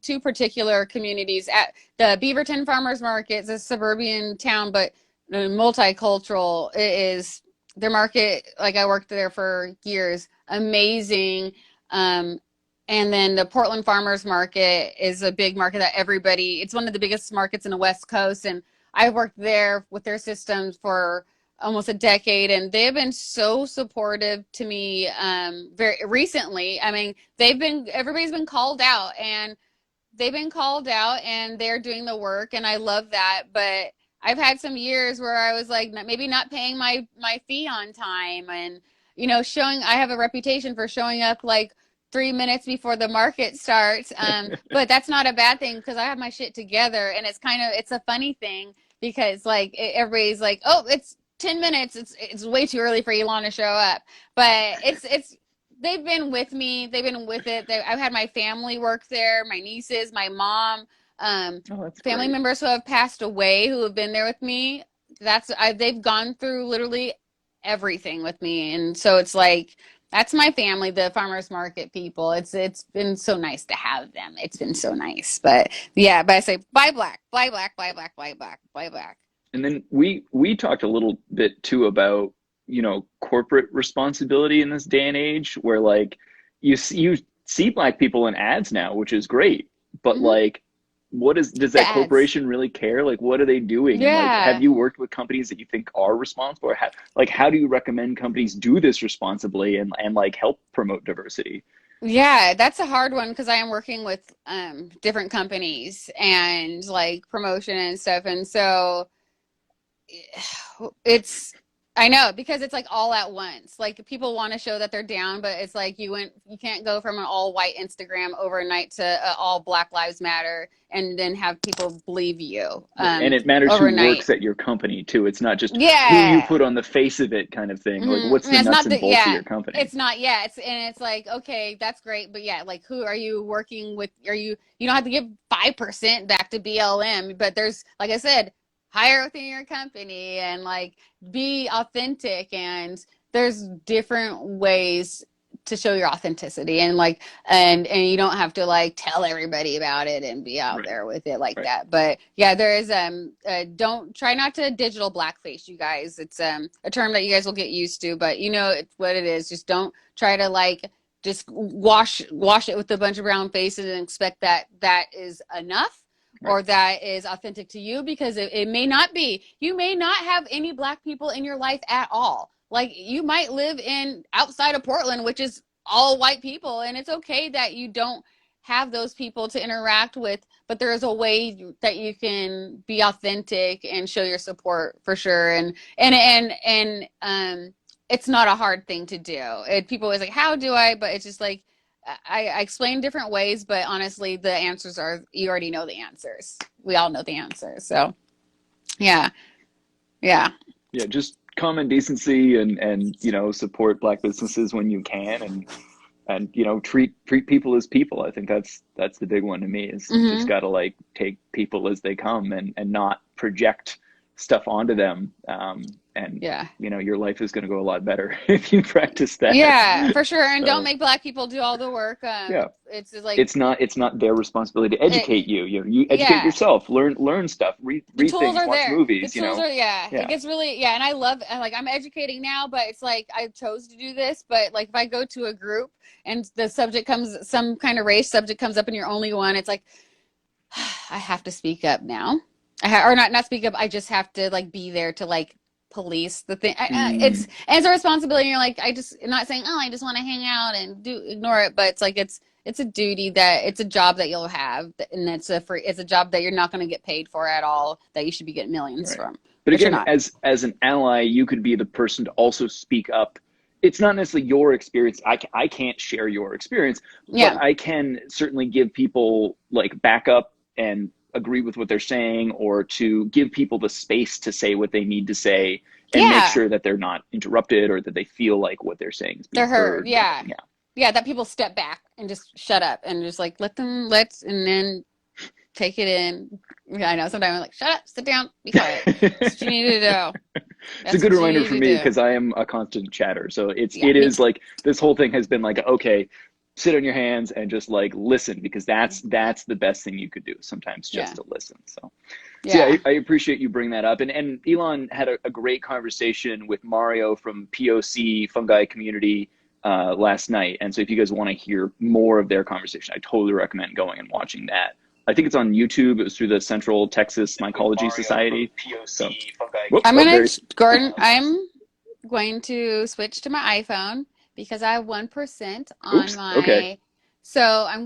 two particular communities at the Beaverton Farmers Market. It's a suburban town, but multicultural. It is their market. Like I worked there for years. Amazing. Um, and then the Portland Farmers Market is a big market that everybody. It's one of the biggest markets in the West Coast, and I worked there with their systems for almost a decade, and they've been so supportive to me very recently. I mean, everybody's been called out, and they've been called out, and they're doing the work, and I love that. But I've had some years where I was like maybe not paying my fee on time, and showing I have a reputation for showing up like 3 minutes before the market starts. But that's not a bad thing because I have my shit together, and it's a funny thing because like everybody's like, oh, it's 10 minutes. It's way too early for Elon to show up. But it's they've been with me. They've been with it. I've had my family work there, my nieces, my mom, Oh, that's family great. members who have passed away who have been there with me. They've gone through literally everything with me, and so it's like that's my family, the farmers market people. It's been so nice to have them. It's been so nice. But yeah, but I say buy black, buy black, buy black, buy black, buy black. And then we talked a little bit too about, corporate responsibility in this day and age, where like you see black people in ads now, which is great, but Hmm. like does The that ads. corporation really care? Like, what are they doing? And like, have Yeah. you worked with companies that you think are responsible? Or how do you recommend companies do this responsibly and like help promote diversity? Yeah, that's a hard one because I am working with different companies and like promotion and stuff. And so it's I know because it's like all at once. Like people want to show that they're down, but it's like you can't go from an all white Instagram overnight to all Black Lives Matter and then have people believe you Right. And it matters who overnight. works at your company too. It's not just who you Yeah. put on the face of it kind of thing. Like, Hmm. what's the It's nuts not and the bolts of yeah. your company? It's not yeah. It's like okay, that's great, but yeah, like who are you working with? You don't have to give 5% back to BLM, but there's like I said, hire within your company and like be authentic, and there's different ways to show your authenticity, and like and you don't have to like tell everybody about it and be out Right. there with it like Right. that. But yeah, there is don't try not to digital blackface, you guys. It's a term that you guys will get used to, but you know it's what it is. Just don't try to like just wash it with a bunch of brown faces and expect that is enough Right. or that is authentic to you, because it may not be. You may not have any black people in your life at all. Like you might live in outside of Portland, which is all white people, and it's okay that you don't have those people to interact with, but there is a way that you can be authentic and show your support for sure. And it's not a hard thing to do. People always like, how do I? But it's just like I explain different ways, but honestly, the answers are you already know the answers. We all know the answers. So yeah, yeah, Yeah, just common decency and support black businesses when you can, and treat people as people. I think that's the big one to me, is you just mm-hmm. got to like take people as they come and not project stuff onto them. And Yeah. your life is going to go a lot better if you practice that. Yeah, for sure. And don't So make black people do all the work. yeah, It's like it's not their responsibility to educate it, you. You educate yeah. yourself, learn stuff, The read tools things, are watch there. The movies. tools are yeah. It Yeah, gets really yeah, and I love like I'm educating now, but it's like I chose to do this. But like if I go to a group and the subject comes, some kind of race subject comes up, and you're only one, it's like I have to speak up now. Or not speak up. I just have to like be there to like police the thing. mm, It's a responsibility. And you're like I just I'm not saying oh I just want to hang out and do ignore it, but it's like it's a duty that it's a job that you'll have, and it's a job that you're not going to get paid for at all. That you should be getting millions right. from, But but you're again, not. as an ally, you could be the person to also speak up. It's not necessarily your experience. I can't share your experience, but Yeah, I can certainly give people like backup and agree with what they're saying, or to give people the space to say what they need to say and make yeah, sure that they're not interrupted, or that they feel like what they're saying is being they're heard. heard. Yeah, Yeah. yeah. That people step back and just shut up and just like and then take it in. Yeah, I know. Sometimes I'm like, shut up, sit down, be quiet. That's what you need to do. It's a That's good what you reminder need for to me, do. because I am a constant chatter. So Yeah, it me is too. like this whole thing has been like, okay, sit on your hands and just like listen, because that's the best thing you could do sometimes, just Yeah, to listen. So yeah, yeah. I appreciate you bringing that up. And Elon had a great conversation with Mario from POC Fungi Community last night. And so if you guys want to hear more of their conversation, I totally recommend going and watching that. I think it's on YouTube. It was through the Central Texas Mycology Society. So, whoop, I'm oh, gonna, there. Gordon. I'm going to switch to my iPhone because I have 1% on Oops. Okay, my. So I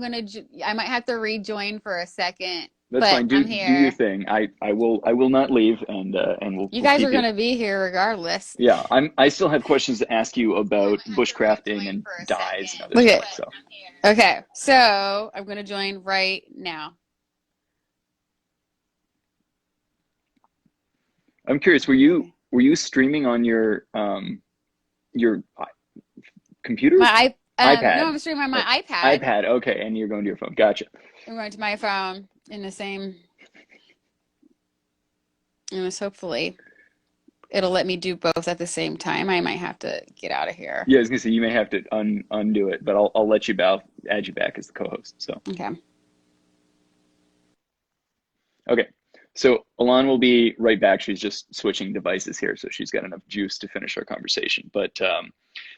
might have to rejoin for a second, that's but fine. Do I'm do your here. thing. I will not leave, and You we'll guys keep are you. gonna be here regardless. Yeah, I still have questions to ask you I about might have to bushcrafting rejoin and for a dyes and second, other but stuff. okay. So Okay, so I'm gonna join right now. I'm curious, Okay. were you streaming on your computer? No, iPad. I'm streaming on my Oh, iPad. iPad. Okay, and you're going to your phone. Gotcha. I'm going to my phone in the same, and hopefully it'll let me do both at the same time. I might have to get out of here. Yeah, I was gonna say you may have to undo it, but I'll let you add you back as the co-host. So Okay. okay. So Elan will be right back. She's just switching devices here, so she's got enough juice to finish our conversation. But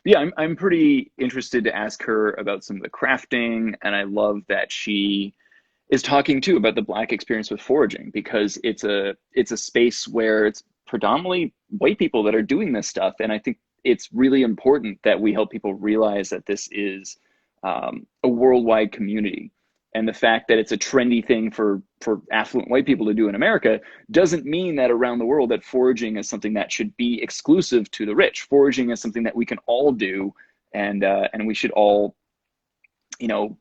yeah, I'm pretty interested to ask her about some of the crafting, and I love that she is talking too about the Black experience with foraging because it's a space where it's predominantly white people that are doing this stuff, and I think it's really important that we help people realize that this is a worldwide community, and the fact that it's a trendy thing for affluent white people to do in America doesn't mean that around the world that foraging is something that should be exclusive to the rich. Foraging is something that we can all do, and we should all, you know,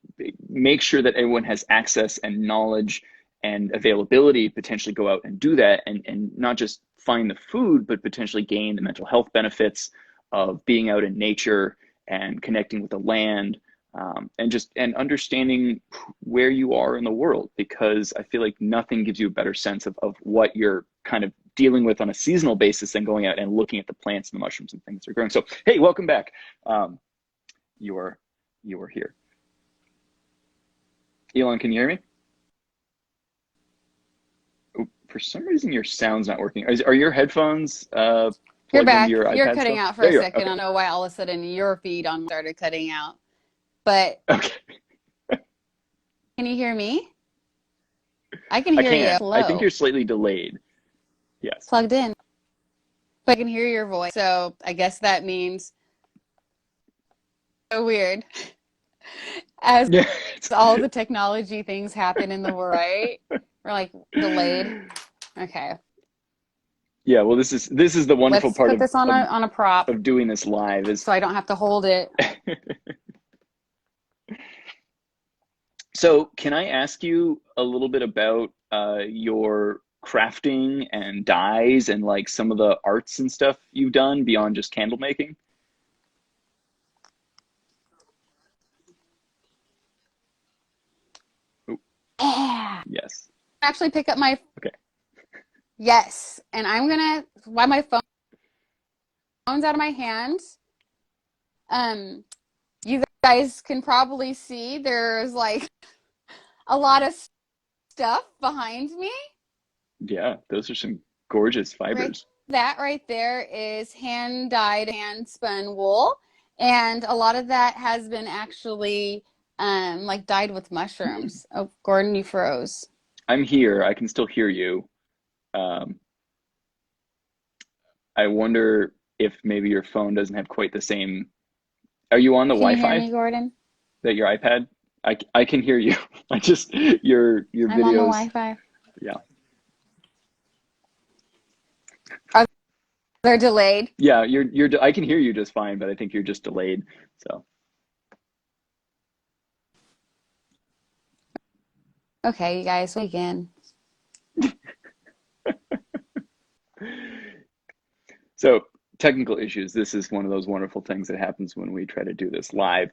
make sure that everyone has access and knowledge and availability to potentially go out and do that, and not just find the food, but potentially gain the mental health benefits of being out in nature and connecting with the land, and understanding where you are in the world, because I feel like nothing gives you a better sense of what you're kind of dealing with on a seasonal basis than going out and looking at the plants and the mushrooms and things that are growing. So hey, welcome back. You are here. Elon, can you hear me? Oh, for some reason, your sound's not working. Are your headphones You're plugged into back. your You're iPad cutting still? out for There a you are. second. I Okay. don't know why all of a sudden your feed on started cutting out. But Okay. can you hear me? I can I hear you can. I think slow, you're slightly delayed. Yes. plugged in, but I can hear your voice. So I guess that means so weird as Yeah. all the technology things happen in the world, right? We're like delayed. Okay. Yeah. Well, this is the wonderful Let's part put this on a prop of doing this live is so I don't have to hold it. so can I ask you a little bit about your crafting and dyes and like some of the arts and stuff you've done beyond just candle making? Ooh, Yeah. yes. Actually pick up my Okay. yes, and I'm gonna while my phone's out of my hand. Um, you guys can probably see there's like a lot of stuff behind me. Yeah, those are some gorgeous Right, fibers. that right there is hand dyed, hand spun wool, and a lot of that has been actually like dyed with Hmm. mushrooms. Oh, Gordon, you froze. I'm here. I can still hear you. Um, I wonder if maybe your phone doesn't have quite the same. Are you on the Can you hear Wi-Fi me, Gordon? that your iPad? I can hear you. I just your I'm on the videos. Wi-Fi. Yeah. Are they delayed? Yeah, you're I can hear you just fine, but I think you're just delayed. So, Okay, you guys, again. so technical issues. This is one of those wonderful things that happens when we try to do this live.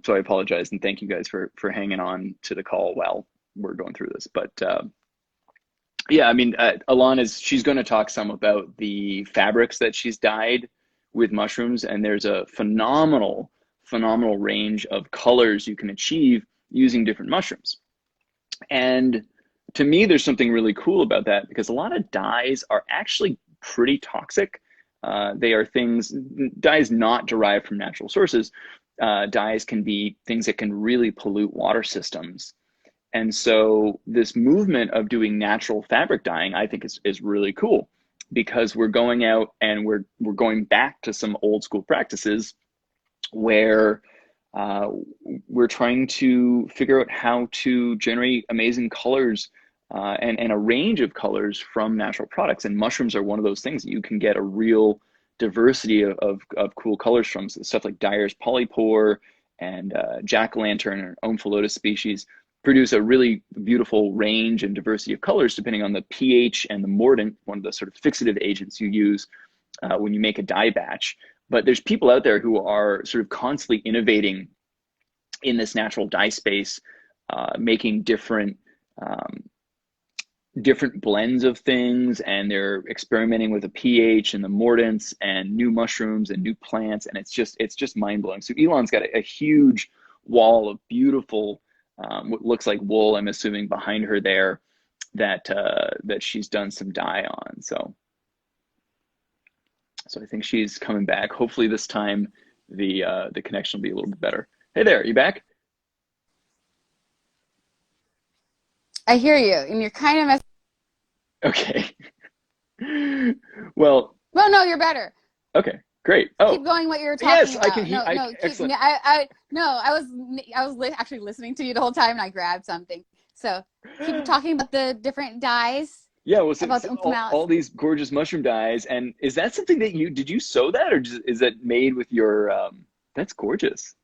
So I apologize and thank you guys for hanging on to the call while we're going through this. But yeah, I mean, Alana she's going to talk some about the fabrics that she's dyed with mushrooms, and there's a phenomenal range of colors you can achieve using different mushrooms. And to me, there's something really cool about that because a lot of dyes are actually pretty toxic. They are dyes not derived from natural sources. Dyes can be things that can really pollute water systems. And so this movement of doing natural fabric dyeing, I think is really cool because we're going out and we're going back to some old school practices where uh, we're trying to figure out how to generate amazing colors and a range of colors from natural products. And mushrooms are one of those things that you can get a real diversity of cool colors from. So stuff like Dyer's polypore and jack-o'-lantern or omphallotus species. produce a really beautiful range and diversity of colors depending on the pH and the mordant, one of the sort of fixative agents you use when you make a dye batch. But there's people out there who are sort of constantly innovating in this natural dye space, making different blends of things, and they're experimenting with the pH and the mordants and new mushrooms and new plants, and it's just mind-blowing. So Elan's got a huge wall of beautiful what looks like wool, I'm assuming, behind her there, that she's done some dye on. So I think she's coming back. Hopefully this time the connection will be a little bit better. Hey there, you back? I hear you, and you're kind of Okay. Well, no, you're better. Okay, great. Oh, keep going what you were talking yes, about. I can hear. Excellent. I was actually listening to you the whole time, and I grabbed something. So keep talking about the different dyes. Yeah, well, all these gorgeous mushroom dyes. And is that something that did you sew that, or is it made with your? That's gorgeous.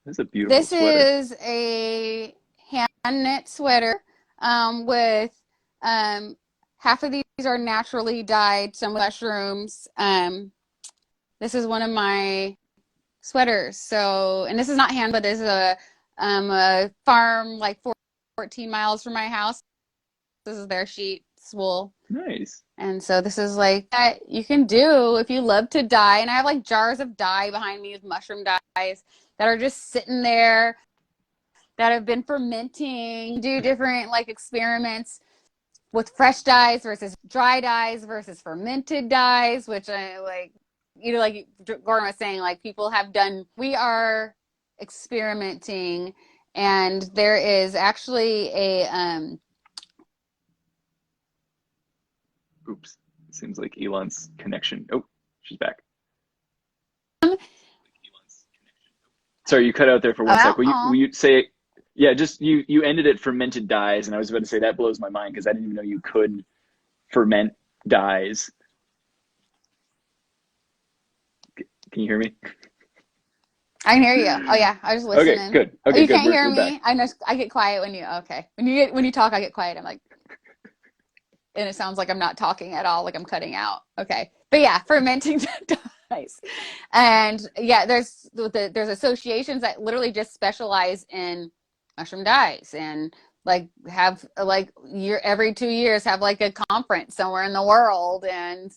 That's a beautiful sweater. This is a hand knit sweater with half of these are naturally dyed, some with mushrooms. This is one of my sweaters. So, and this is not hand, but this is a farm like 14 miles from my house. This is their sheets wool. Nice. And so this is like that you can do if you love to dye. And I have like jars of dye behind me with mushroom dyes that are just sitting there that have been fermenting. Do different like experiments with fresh dyes versus dry dyes versus fermented dyes, which I like, like Gordon was saying, like people have done, we are experimenting, and there is actually a, oops, seems like Elan's connection. Oh, she's back. Sorry, you cut out there for one sec. Will you say, yeah, just you ended it fermented dyes, and I was about to say that blows my mind because I didn't even know you could ferment dyes. Can you hear me? I can hear you. Oh yeah, I was listening. Okay, good. Okay, you good. can't hear me. Back. I get quiet when you talk. I get quiet. I'm like, and it sounds like I'm not talking at all, like I'm cutting out. Okay, but yeah, fermenting dyes, and yeah, there's associations that literally just specialize in mushroom dyes, and like have like every 2 years have like a conference somewhere in the world, and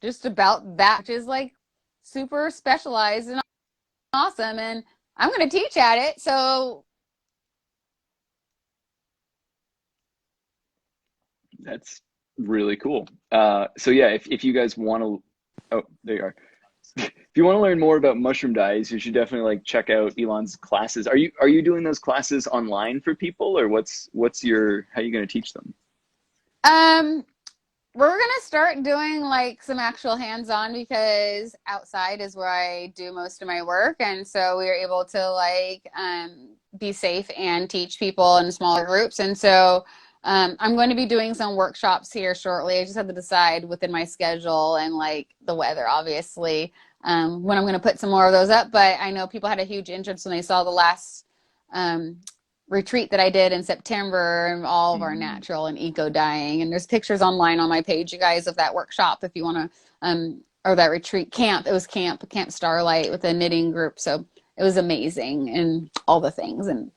just about that, which is like super specialized and awesome, and I'm going to teach at it. So that's really cool. So yeah, if you guys want to, oh, there you are. If you want to learn more about mushroom dyes, you should definitely like check out Elan's classes. Are you doing those classes online for people, or how are you going to teach them? We're going to start doing like some actual hands-on, because outside is where I do most of my work. And so we are able to like be safe and teach people in smaller groups. And so I'm going to be doing some workshops here shortly. I just have to decide within my schedule and like the weather, obviously, when I'm going to put some more of those up. But I know people had a huge interest when they saw the last retreat that I did in September, and all of our natural and eco dyeing. And there's pictures online on my page, you guys, of that workshop if you want to, or that retreat camp. It was Camp Starlight with a knitting group. So it was amazing, and all the things. And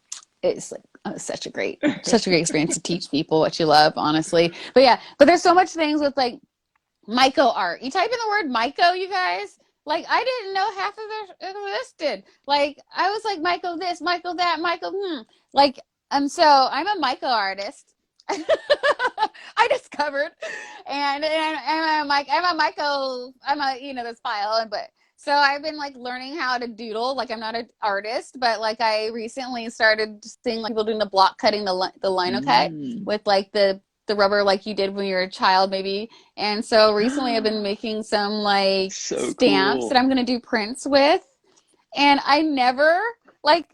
it's like such a great experience to teach people what you love, honestly. But yeah, but there's so much things with like myco art. You type in the word myco, you guys, like I didn't know half of it existed. Like I was like myco this, myco that, myco like so I'm a myco artist. I discovered, and I'm a myco. This file, but so I've been like learning how to doodle. Like I'm not an artist, but like I recently started seeing like people doing the block cutting, the lino cut with like the rubber, like you did when you were a child, maybe. And so recently I've been making some like stamps that I'm gonna do prints with. And I never like.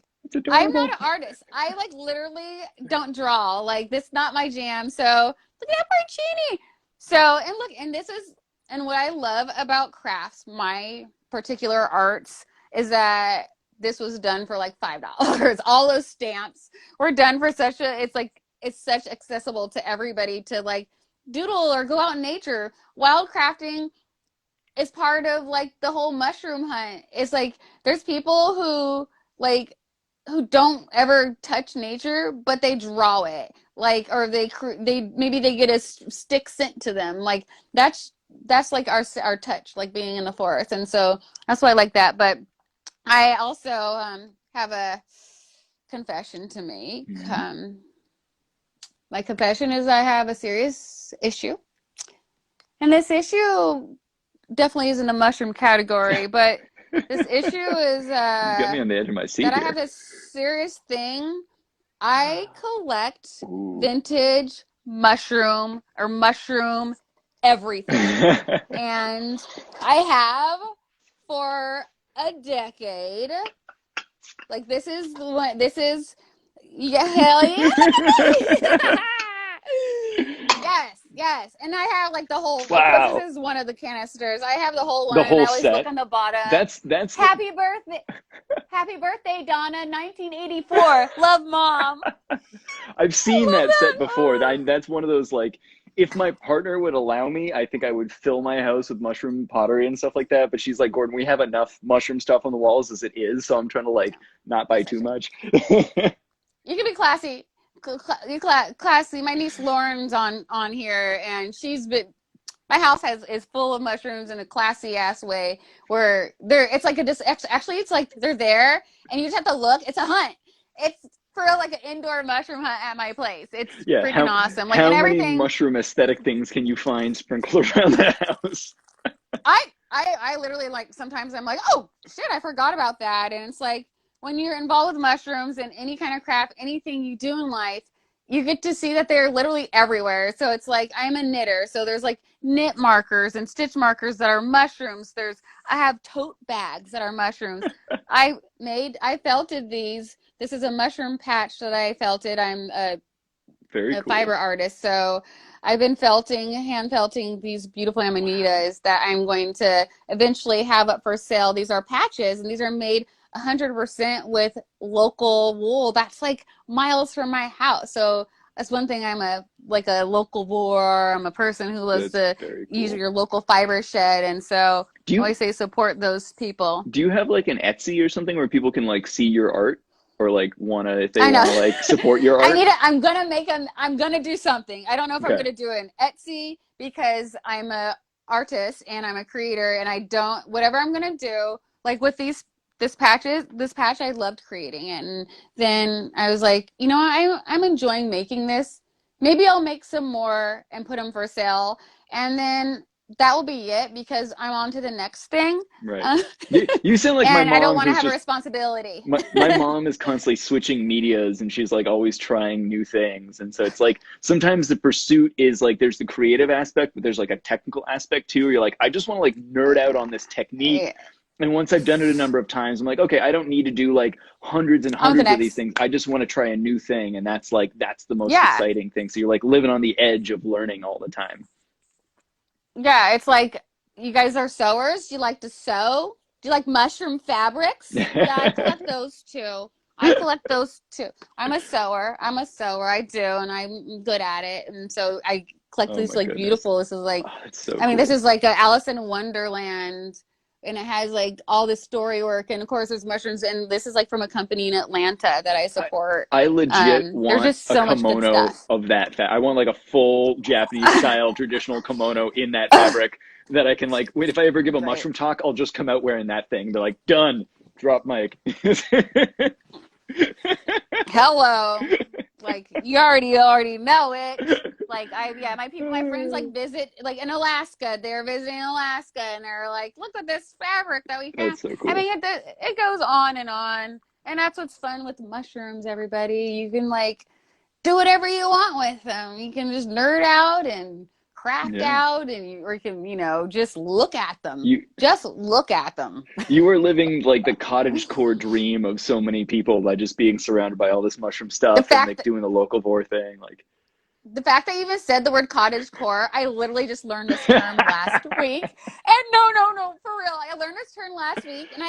I'm not an artist. I like literally don't draw. Like this is not my jam. So look at that porcini. So and what I love about crafts, my particular arts, is that this was done for like $5. All those stamps were done for such a, it's such accessible to everybody to like doodle or go out in nature. Wildcrafting is part of like the whole mushroom hunt. It's like there's people who like who don't ever touch nature, but they draw it. Like, or they maybe they get a stick sent to them. Like that's like our touch, like being in the forest. And so that's why I like that. But I also have a confession to make. My confession is I have a serious issue. And this issue definitely is in the mushroom category, but this issue is You got me on the edge of my seat that I here. have this serious thing. I collect Ooh. vintage mushroom everything. And I have for a decade. Like this is yeah, hell yeah. Yes. And I have like the whole, of Wow. course this is one of the canisters. I have the whole one, The whole and I always set. look on the bottom. That's Happy birthday, Donna, 1984. Love, Mom. I've seen that set Mom. before. That's one of those, like, if my partner would allow me, I think I would fill my house with mushroom pottery and stuff like that. But she's like, Gordon, we have enough mushroom stuff on the walls as it is, so I'm trying to like not buy too much. You can be classy. Classy. My niece Lauren's on here, and she's been. My house is full of mushrooms in a classy ass way, where it's like actually it's like they're there, and you just have to look. It's a hunt. It's for like an indoor mushroom hunt at my place. It's freaking awesome. Like, how and many everything. mushroom aesthetic things can you find sprinkled around the house? I literally, like, sometimes I'm like, oh shit, I forgot about that. And it's like when you're involved with mushrooms and any kind of craft, anything you do in life, you get to see that they're literally everywhere. So it's like, I'm a knitter, so there's like knit markers and stitch markers that are mushrooms. I have tote bags that are mushrooms. I felted these. This is a mushroom patch that I felted. I'm a Very cool. fiber artist, so I've been hand felting these beautiful amanitas that I'm going to eventually have up for sale. These are patches, and these are made 100% with local wool. That's like miles from my house. So that's one thing. I'm a local boar. I'm a person who loves to use your local fiber shed. And so I always say support those people. Do you have like an Etsy or something where people can like see your art? Or like if they want to like support your art? I'm gonna do something. I don't know if I'm gonna do an Etsy because I'm a artist and I'm a creator, and whatever I'm gonna do, like with this patch I loved creating it, and then I was like, I'm enjoying making this. Maybe I'll make some more and put them for sale, and then that will be it, because I'm on to the next thing. Right. You sound like my mom. And I don't want to have a responsibility. My mom is constantly switching medias, and she's like always trying new things. And so it's like sometimes the pursuit is like there's the creative aspect, but there's like a technical aspect too. Where you're like, I just want to like nerd out on this technique. Yeah. And once I've done it a number of times, I'm like, okay, I don't need to do like hundreds and hundreds of these things. I just want to try a new thing. And that's the most exciting thing. So you're like living on the edge of learning all the time. Yeah, it's like, you guys are sewers. Do you like to sew? Do you like mushroom fabrics? Yeah, I collect those too. I'm a sewer. I do, and I'm good at it. And so I collect these like beautiful. This is like, this is like a Alice in Wonderland, and it has like all this story work, and of course there's mushrooms. And this is like from a company in Atlanta that I support. I legit want there's just so a kimono of that I want like a full Japanese style traditional kimono in that fabric that I can like, wait, if I ever give a mushroom talk, I'll just come out wearing that thing. They're like, done, drop mic. Hello. Like, you already know it. Like, my friends like visit, like in Alaska, they're visiting Alaska, and they're like, look at this fabric that we found. That's so cool. It goes on, and that's what's fun with mushrooms, everybody. You can like do whatever you want with them. You can just nerd out and craft out, or you can, just look at them. Just look at them. You were living like the cottagecore dream of so many people by just being surrounded by all this mushroom stuff and like doing the local vor thing. Like, the fact that you even said the word cottage core, I literally just learned this term last week. And no, for real. I learned this term last week and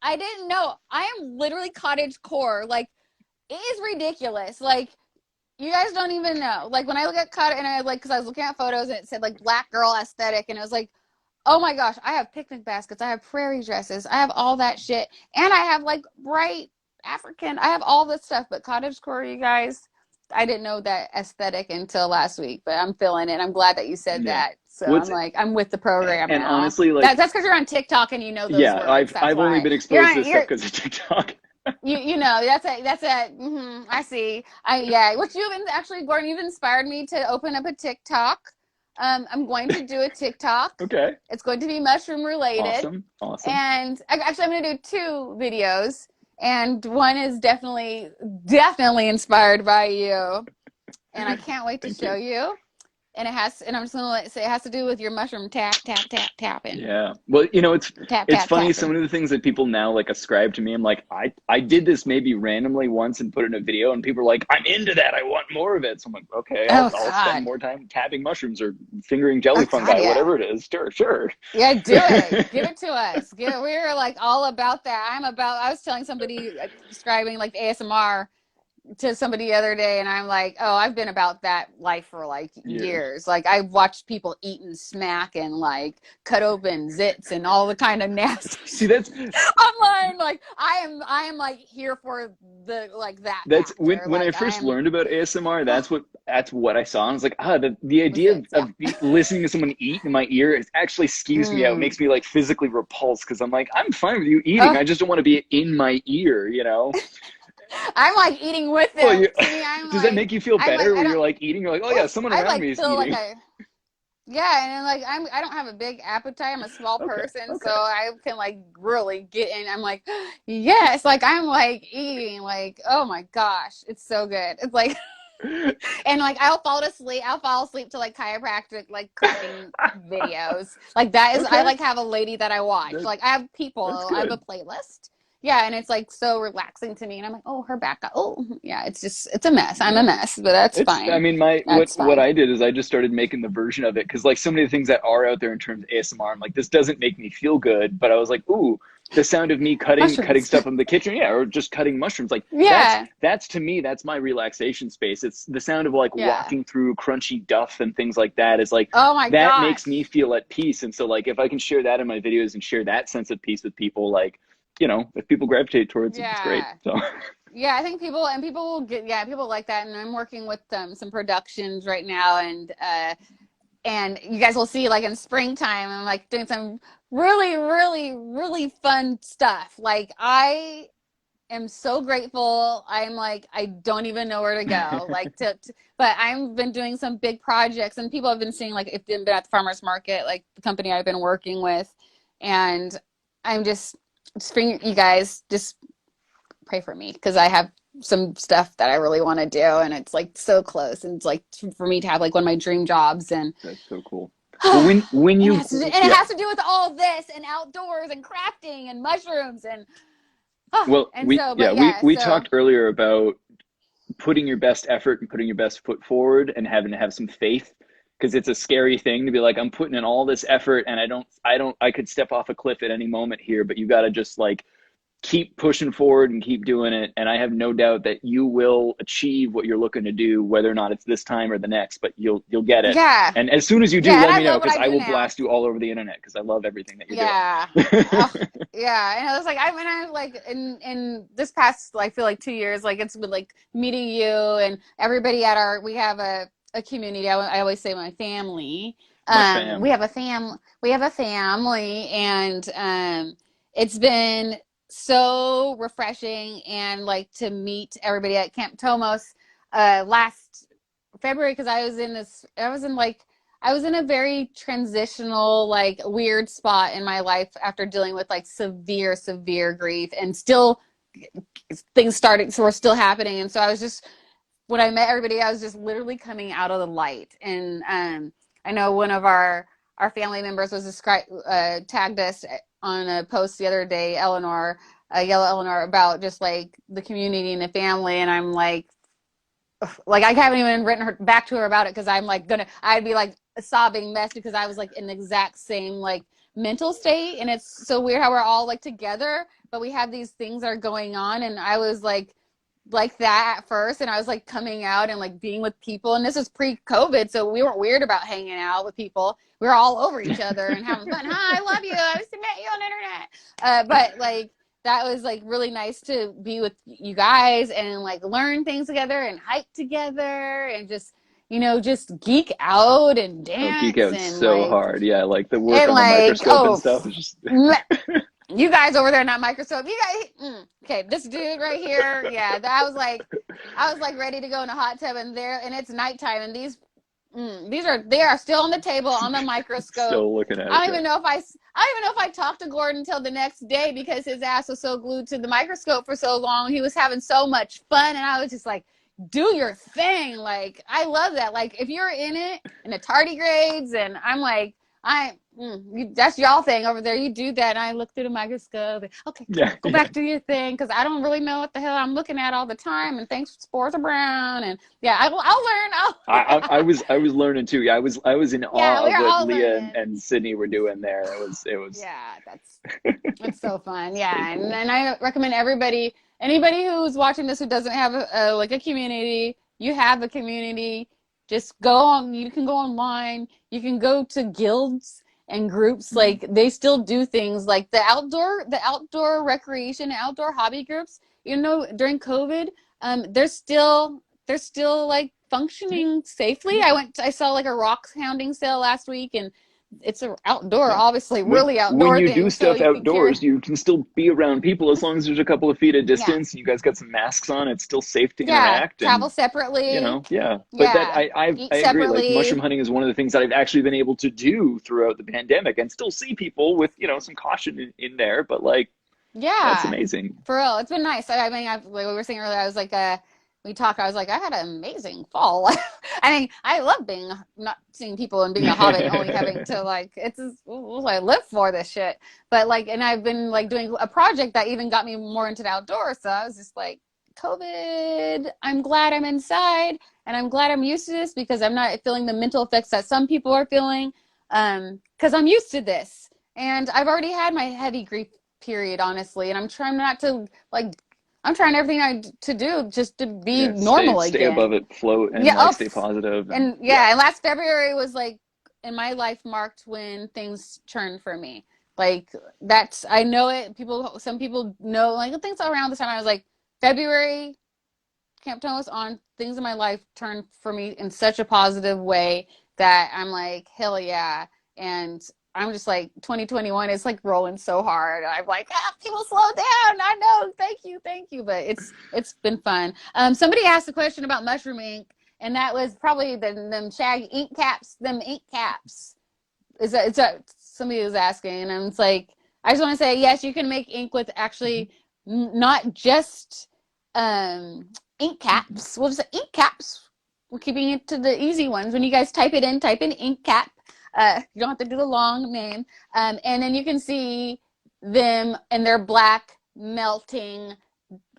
I didn't know. I am literally cottage core. Like, it is ridiculous. Like, you guys don't even know. Like, when I look at cottage, and I like, because I was looking at photos and it said like black girl aesthetic, and it was like, oh my gosh, I have picnic baskets, I have prairie dresses, I have all that shit, and I have like bright African, I have all this stuff. But cottagecore, you guys, I didn't know that aesthetic until last week, but I'm feeling it. I'm glad that you said Yeah. that. So I'm like, I'm with the program and now. honestly, like, that's because you're on TikTok and you know those yeah, words. I've only been exposed to this stuff because of TikTok. You know, I see. Yeah, which you've actually, Gordon, you've inspired me to open up a TikTok. I'm going to do a TikTok. Okay. It's going to be mushroom related. Awesome. And actually, I'm going to do 2 videos, and one is definitely inspired by you, and I can't wait to show you. And I'm just gonna say it has to do with your mushroom tapping. Yeah. Well, you know, it's funny. Tapping. Some of the things that people now like ascribe to me, I'm like, I did this maybe randomly once and put it in a video, and people are like, I'm into that. I want more of it. So I'm like, okay, I'll spend more time tabbing mushrooms or fingering jelly fungi, whatever it is. Sure. Yeah, do it. Give it to us. We're like all about that. I was telling somebody, describing like ASMR to somebody the other day, and I'm like, oh, I've been about that life for like years. Like, I've watched people eat and smack and like cut open zits and all the kind of nasty. See, that's online. Like, I am like here for the like that. That's factor. when I first learned about ASMR. That's what I saw. And I was like, the idea of listening to someone eat in my ear is actually skews me out. It makes me like physically repulsed, because I'm like, I'm fine with you eating. I just don't want to be in my ear, you know. I'm like eating with them. Well, does that make you feel better when you're like eating? You're like, oh yeah, someone around me is eating. Yeah, and like I don't have a big appetite. I'm a small person, so I can like really get in. I'm like, yes, like I'm like eating, like, oh my gosh, it's so good. It's like, and like I'll fall asleep to like chiropractic like cooking videos. Like that is I like have a lady that I watch. Like I have I have a playlist. Yeah, and it's like so relaxing to me, and I'm like, oh, her back. Oh, yeah, it's a mess. I'm a mess, but that's fine. I mean, what I did is I just started making the version of it, because like so many of the things that are out there in terms of ASMR, I'm like, this doesn't make me feel good, but I was like, ooh, the sound of me cutting stuff in the kitchen, or just cutting mushrooms, like that's to me, that's my relaxation space. It's the sound of like walking through crunchy duff and things like that is like, oh my that makes me feel at peace. And so like if I can share that in my videos and share that sense of peace with people, like, you know, if people gravitate towards it, it's great. So yeah, I think people will get, people like that. And I'm working with some productions right now, and you guys will see like in springtime, I'm like doing some really, really, really fun stuff. Like I am so grateful. I'm like, I don't even know where to go. Like but I've been doing some big projects, and people have been seeing, like, if they've been at the farmer's market, like the company I've been working with, and I'm just you guys just pray for me, because I have some stuff that I really want to do, and it's like so close, and it's like for me to have like one of my dream jobs. And that's so cool. Well, when you it has to do with all this and outdoors and crafting and mushrooms and we talked earlier about putting your best effort and putting your best foot forward and having to have some faith, because it's a scary thing to be like, I'm putting in all this effort and I could step off a cliff at any moment here, but you got to just like keep pushing forward and keep doing it. And I have no doubt that you will achieve what you're looking to do, whether or not it's this time or the next, but you'll get it. Yeah. And as soon as you do, let me know, because I will blast you all over the internet, because I love everything that you're doing. Yeah. And I was like, I like in this past, I feel like 2 years, like it's been like meeting you and everybody we have a community. I always say my family. We have a family, and it's been so refreshing, and like to meet everybody at Camp Tomos last February, because I was in a very transitional, like weird spot in my life after dealing with like severe grief, and still things started, so we're still happening. And so I was just, when I met everybody, I was just literally coming out of the light. And I know one of our family members was tagged us on a post the other day, Yellow Eleanor, about just like the community and the family. And I'm like, like I haven't even written her back to her about it because I'm like I'd be like a sobbing mess because I was like in the exact same like mental state, and it's so weird how we're all like together, but we have these things that are going on, and I was like that at first, and I was like coming out and like being with people, and this was pre-COVID, so we weren't weird about hanging out with people. We were all over each other and having fun. Hi, I love you. I used to meet you on the internet. But like that was like really nice to be with you guys and like learn things together and hike together and just just geek out and Oh, geek dance out and so like hard. Yeah, like the work and on the like microscope and stuff is just you guys over there in that microscope, you guys, okay, this dude right here, yeah, I was like ready to go in a hot tub, and it's nighttime, and they are still on the table on the microscope. still looking at I it. don't even know if I talked to Gordon until the next day because his ass was so glued to the microscope for so long. He was having so much fun, and I was just like, do your thing. Like, I love that. Like, if you're in it in the tardigrades, and I'm like, that's y'all thing over there. You do that. And I look through the microscope. And, okay, Yeah, go back to your thing because I don't really know what the hell I'm looking at all the time. And thanks, spores are brown. And yeah, I'll learn. I was learning too. Yeah, I was in Yeah, awe we of are what all Leah learning. and Sydney were doing there. It was Yeah, it's so fun. so Yeah, cool. and I recommend anybody who's watching this who doesn't have like a community, you have a community. Just go on. You can go online. You can go to guilds and groups. Mhm. Like they still do things like the outdoor recreation, outdoor hobby groups. During COVID, they're still like Yeah, functioning safely. I saw like a rock hounding sale last week, and it's a outdoor, yeah. obviously, When really when outdoor you do thing, so stuff you can carry. outdoors, you can still be around people as long as there's a couple of feet of Yeah, distance and you guys got some masks on. It's still safe to yeah. interact, and Travel separately. yeah. But that Yeah, I eat agree. Like mushroom separately. hunting is one of the things that I've actually been able to do throughout the pandemic, and still see people with some caution in there. But like that's Yeah, amazing. for real. It's been nice. I mean, like we were saying earlier, I was like, we talked. I was like, I had an amazing fall. I mean, I love being not seeing people and being a hobbit, and only having to like, I live for this shit. But like, and I've been like doing a project that even got me more into the outdoors. So I was just like, COVID. I'm glad I'm inside, and I'm glad I'm used to this because I'm not feeling the mental effects that some people are feeling. Because I'm used to this, and I've already had my heavy grief period, honestly, and I'm trying not to like I'm trying everything to do just to be Yeah, stay normal stay again. above it, float, and Yeah, like stay positive, and and yeah. yeah, and last February was like in my life marked when things turned for me. Like that's I know it. Some people know like the things around this time. I was like February Camp Thomas on things in my life turned for me in such a positive way that I'm like, hell yeah. And I'm just like 2021 is like rolling so hard. I'm like, people slow down. I know. Thank you. But it's been fun. Somebody asked a question about mushroom ink, and that was probably them shag ink caps, them ink caps. Is that somebody was asking, and it's like I just want to say yes, you can make ink with Mhm. actually not just um, ink Mhm. caps. We'll just say ink caps. We're keeping it to the easy ones. When you guys type in ink cap. You don't have to do the long name, and then you can see them and they're black melting.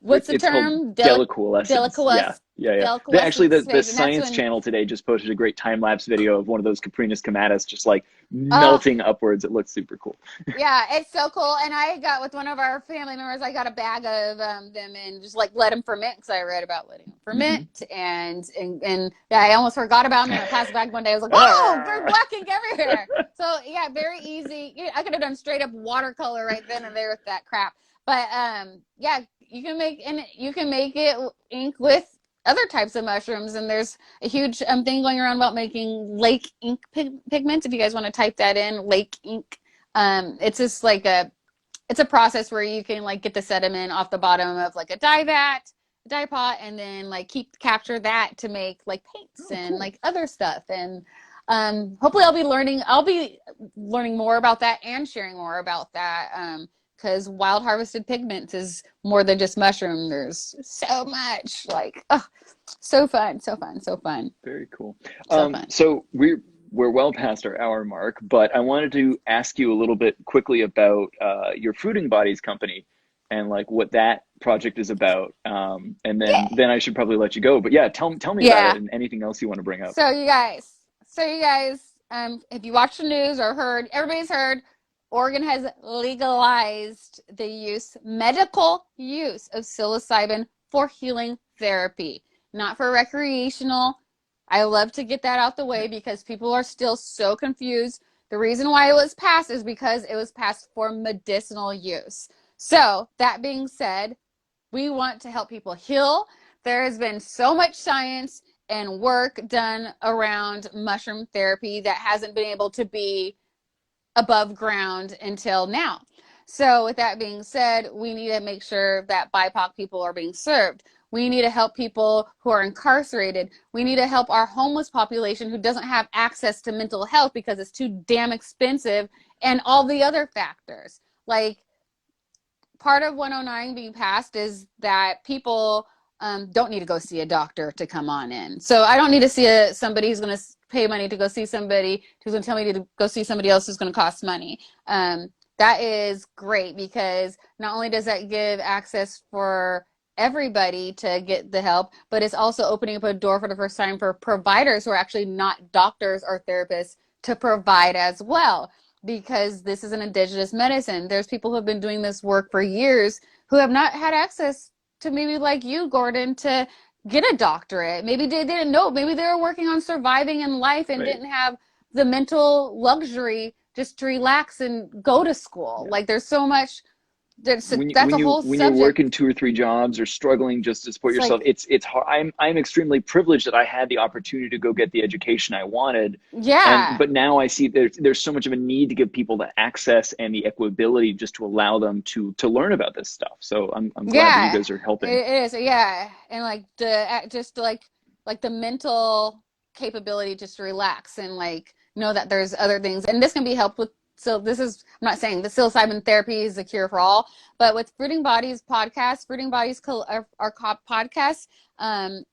What's the It's called term? deliquescence. Yeah, Deliquescence. yeah, yeah. Actually, Deliquescence the phase, and that's Science when Channel today just posted a great time lapse video of one of those Caprinus comatus just like oh melting upwards. It looks super cool. yeah, it's so cool. And I got with one of our family members, I got a bag of them and just like let them ferment because I read about letting them Hmm. ferment. And yeah, I almost forgot about them in my plastic bag one day. I was like, oh, there's Ah! black ink everywhere. So yeah, very easy. I could have done straight up watercolor right then and there with that crap. But yeah, you can make it ink with other types of mushrooms, and there's a huge thing going around about making lake ink pigments. If you guys want to type that in, lake ink, it's just like it's a process where you can like get the sediment off the bottom of like a dye pot, and then like capture that to make like paints Oh, and cool. like other stuff. And hopefully I'll be learning more about that and sharing more about that. Because wild harvested pigments is more than just mushroom. There's so much like, oh, so fun, so fun, so fun, Very cool. so fun. So we're well past our hour mark, but I wanted to ask you a little bit quickly about your fruiting bodies company and like what that project is about. And Yeah. then I should probably let you go. But yeah, tell me about Yeah. it and anything else you want to bring up. So you guys, if you watch the news or heard, everybody's heard, Oregon has legalized the medical use of psilocybin for healing therapy, not for recreational. I love to get that out the way because people are still so confused. The reason why it was passed is because it was passed for medicinal use. So that being said, we want to help people heal. There has been so much science and work done around mushroom therapy that hasn't been able to be above ground until now. So with that being said, we need to make sure that BIPOC people are being served. We need to help people who are incarcerated. We need to help our homeless population who doesn't have access to mental health because it's too damn expensive, and all the other factors. Like, part of 109 being passed is that people don't need to go see a doctor to come on in. So I don't need to see somebody who's going to pay money to go see somebody who's going to tell me to go see somebody else who's going to cost money. That is great because not only does that give access for everybody to get the help, but it's also opening up a door for the first time for providers who are actually not doctors or therapists to provide as well, because this is an indigenous medicine. There's people who have been doing this work for years who have not had access to, maybe like you, Gordon, to get a doctorate. Maybe they didn't know. Maybe they were working on surviving in life and Right. didn't have the mental luxury just to relax and go to school. Yeah. Like, there's so much. That's a whole When you're subject. working 2 or 3 jobs or struggling just to support It's yourself, like, it's hard. I'm extremely privileged that I had the opportunity to go get the education I wanted, yeah, but now I see there's so much of a need to give people the access and the equability just to allow them to learn about this stuff. So I'm glad that you yeah, guys are helping. it is. Yeah, and like like the mental capability just to relax and like know that there's other things, and this can be helped with. So this is, I'm not saying the psilocybin therapy is the cure for all, but with Fruiting Bodies podcast, Fruiting Bodies our podcast,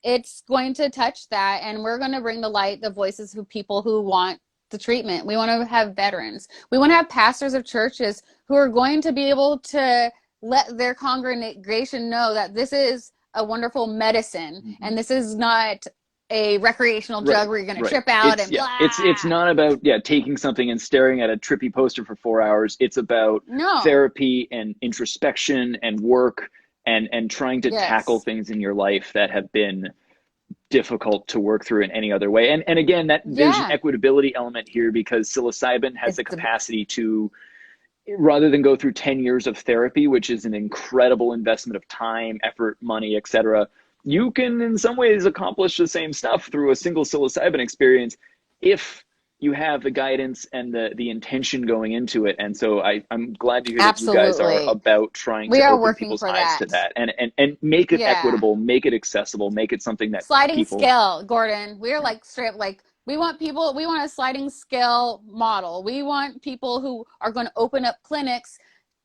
it's going to touch that, and we're going to bring to light the voices of people who want the treatment. We want to have veterans. We want to have pastors of churches who are going to be able to let their congregation know that this is a wonderful medicine, Mm-hmm. and this is not a recreational drug where you're going to trip out and blah. It's not about taking something and staring at a trippy poster for 4 hours. It's about therapy and introspection and work and trying to tackle things in your life that have been difficult to work through in any other way. And again, that there's an equitability element here because psilocybin has the capacity to, rather than go through 10 years of therapy, which is an incredible investment of time, effort, money, etc., you can in some ways accomplish the same stuff through a single psilocybin experience if you have the guidance and the intention going into it. And so I'm glad to hear that you guys are about trying to open people's eyes to that and make it equitable, make it accessible, make it something that sliding scale, Gordon. We're like straight up like, we want a sliding scale model. We want people who are going to open up clinics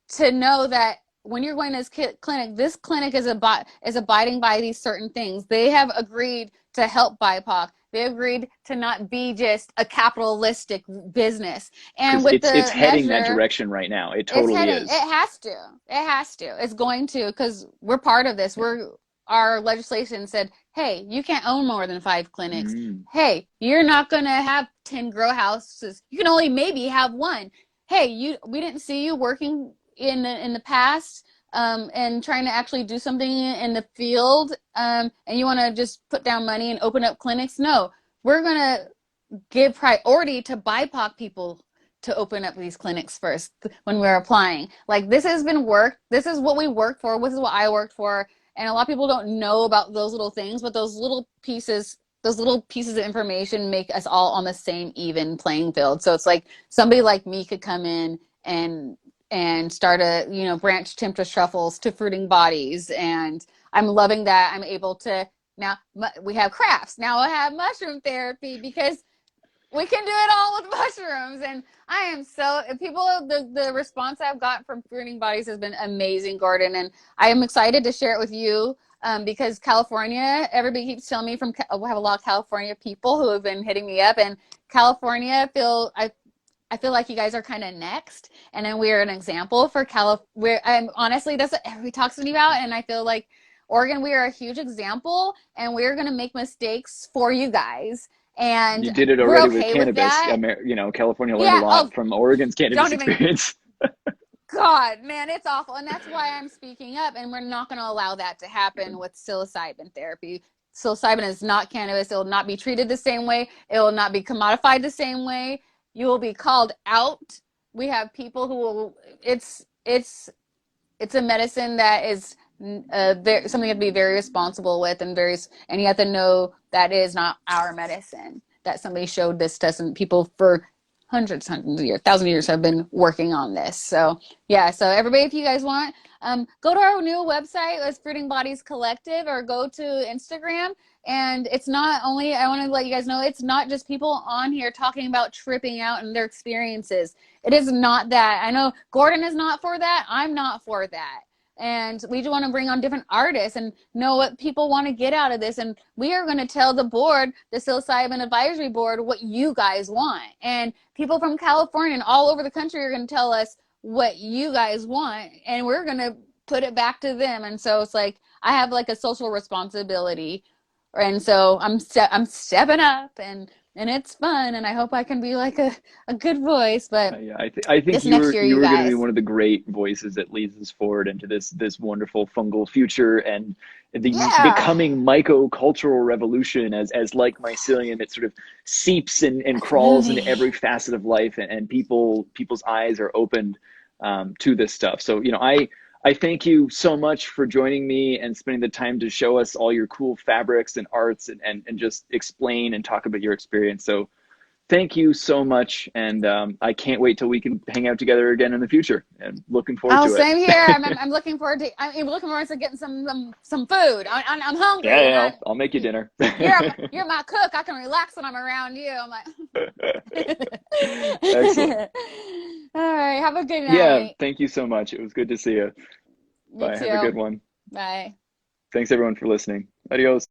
to know that when you're going to this clinic, this clinic is abiding by these certain things. They have agreed to help BIPOC. They agreed to not be just a capitalistic business. And with it's heading that direction right now. It totally is. It has to. It has to. It's going to, because we're part of this. Our legislation said, hey, you can't own more than 5 clinics. Hey, you're not going to have 10 grow houses. You can only maybe have 1. Hey, we didn't see you working in the past and trying to actually do something in the field, and you want to just put down money and open up clinics. No, we're going to give priority to BIPOC people to open up these clinics first when we're applying. Like, this has been work. This is what we worked for. This is what I worked for. And a lot of people don't know about those little things, but those little pieces of information make us all on the same even playing field. So it's like somebody like me could come in and start a, branch Temptress Truffles to Fruiting Bodies. And I'm loving that I'm able to, now we have crafts. Now I have mushroom therapy because we can do it all with mushrooms. And I am the response I've got from Fruiting Bodies has been amazing, Gordon. And I am excited to share it with you because California, everybody keeps telling me we have a lot of California people who have been hitting me up, and California I feel like you guys are kind of next, and then we're an example for California. Honestly, that's what everybody talks to me about, and I feel like Oregon, we are a huge example, and we're gonna make mistakes for you guys, You and did it we're already with okay with cannabis. that. You know, California learned a Yeah. Oh, lot from Oregon's cannabis don't even. experience. God, man, it's awful. And that's why I'm speaking up. And we're not going to allow that to happen with psilocybin therapy. Psilocybin is not cannabis. It will not be treated the same way. It will not be commodified the same way. You will be called out. We have people who will, it's a medicine that is something you have to be very responsible with, and you have to know that it is not our medicine, that somebody showed this to us, and people for hundreds of years, thousands of years have been working on this. So yeah, so everybody, if you guys want, go to our new website, it's Fruiting Bodies Collective, or go to Instagram. And it's not only, I want to let you guys know, it's not just people on here talking about tripping out and their experiences. It is not that. I know Gordon is not for that. I'm not for that. And we just want to bring on different artists and know what people want to get out of this. And we are going to tell the board, the Psilocybin Advisory Board, what you guys want. And people from California and all over the country are going to tell us what you guys want. And we're going to put it back to them. And so it's like, I have like a social responsibility. And so I'm stepping up, and it's fun, and I hope I can be like a good voice. But Yeah, I think this next year, you you were going to be guys. one of the great voices that leads us forward into this wonderful fungal future, and the Yeah, coming mycocultural revolution, as like mycelium, it sort of seeps and that's a crawls into movie. every facet of life, and people's eyes are opened to this stuff. So, you know, I thank you so much for joining me and spending the time to show us all your cool fabrics and arts, and just explain and talk about your experience. So thank you so much. And I can't wait till we can hang out together again in the future, and looking forward Oh, to it. same here. I'm looking forward to. I'm looking forward to getting some food. I'm Yeah, hungry, and yeah, I'll make you dinner. you're my cook. I can relax when I'm around you. I'm like. Excellent. All right. Have a good Yeah, night. thank you so much. It was good to see you. You Bye. Have a too. good one. Bye. Thanks everyone for listening. Adios.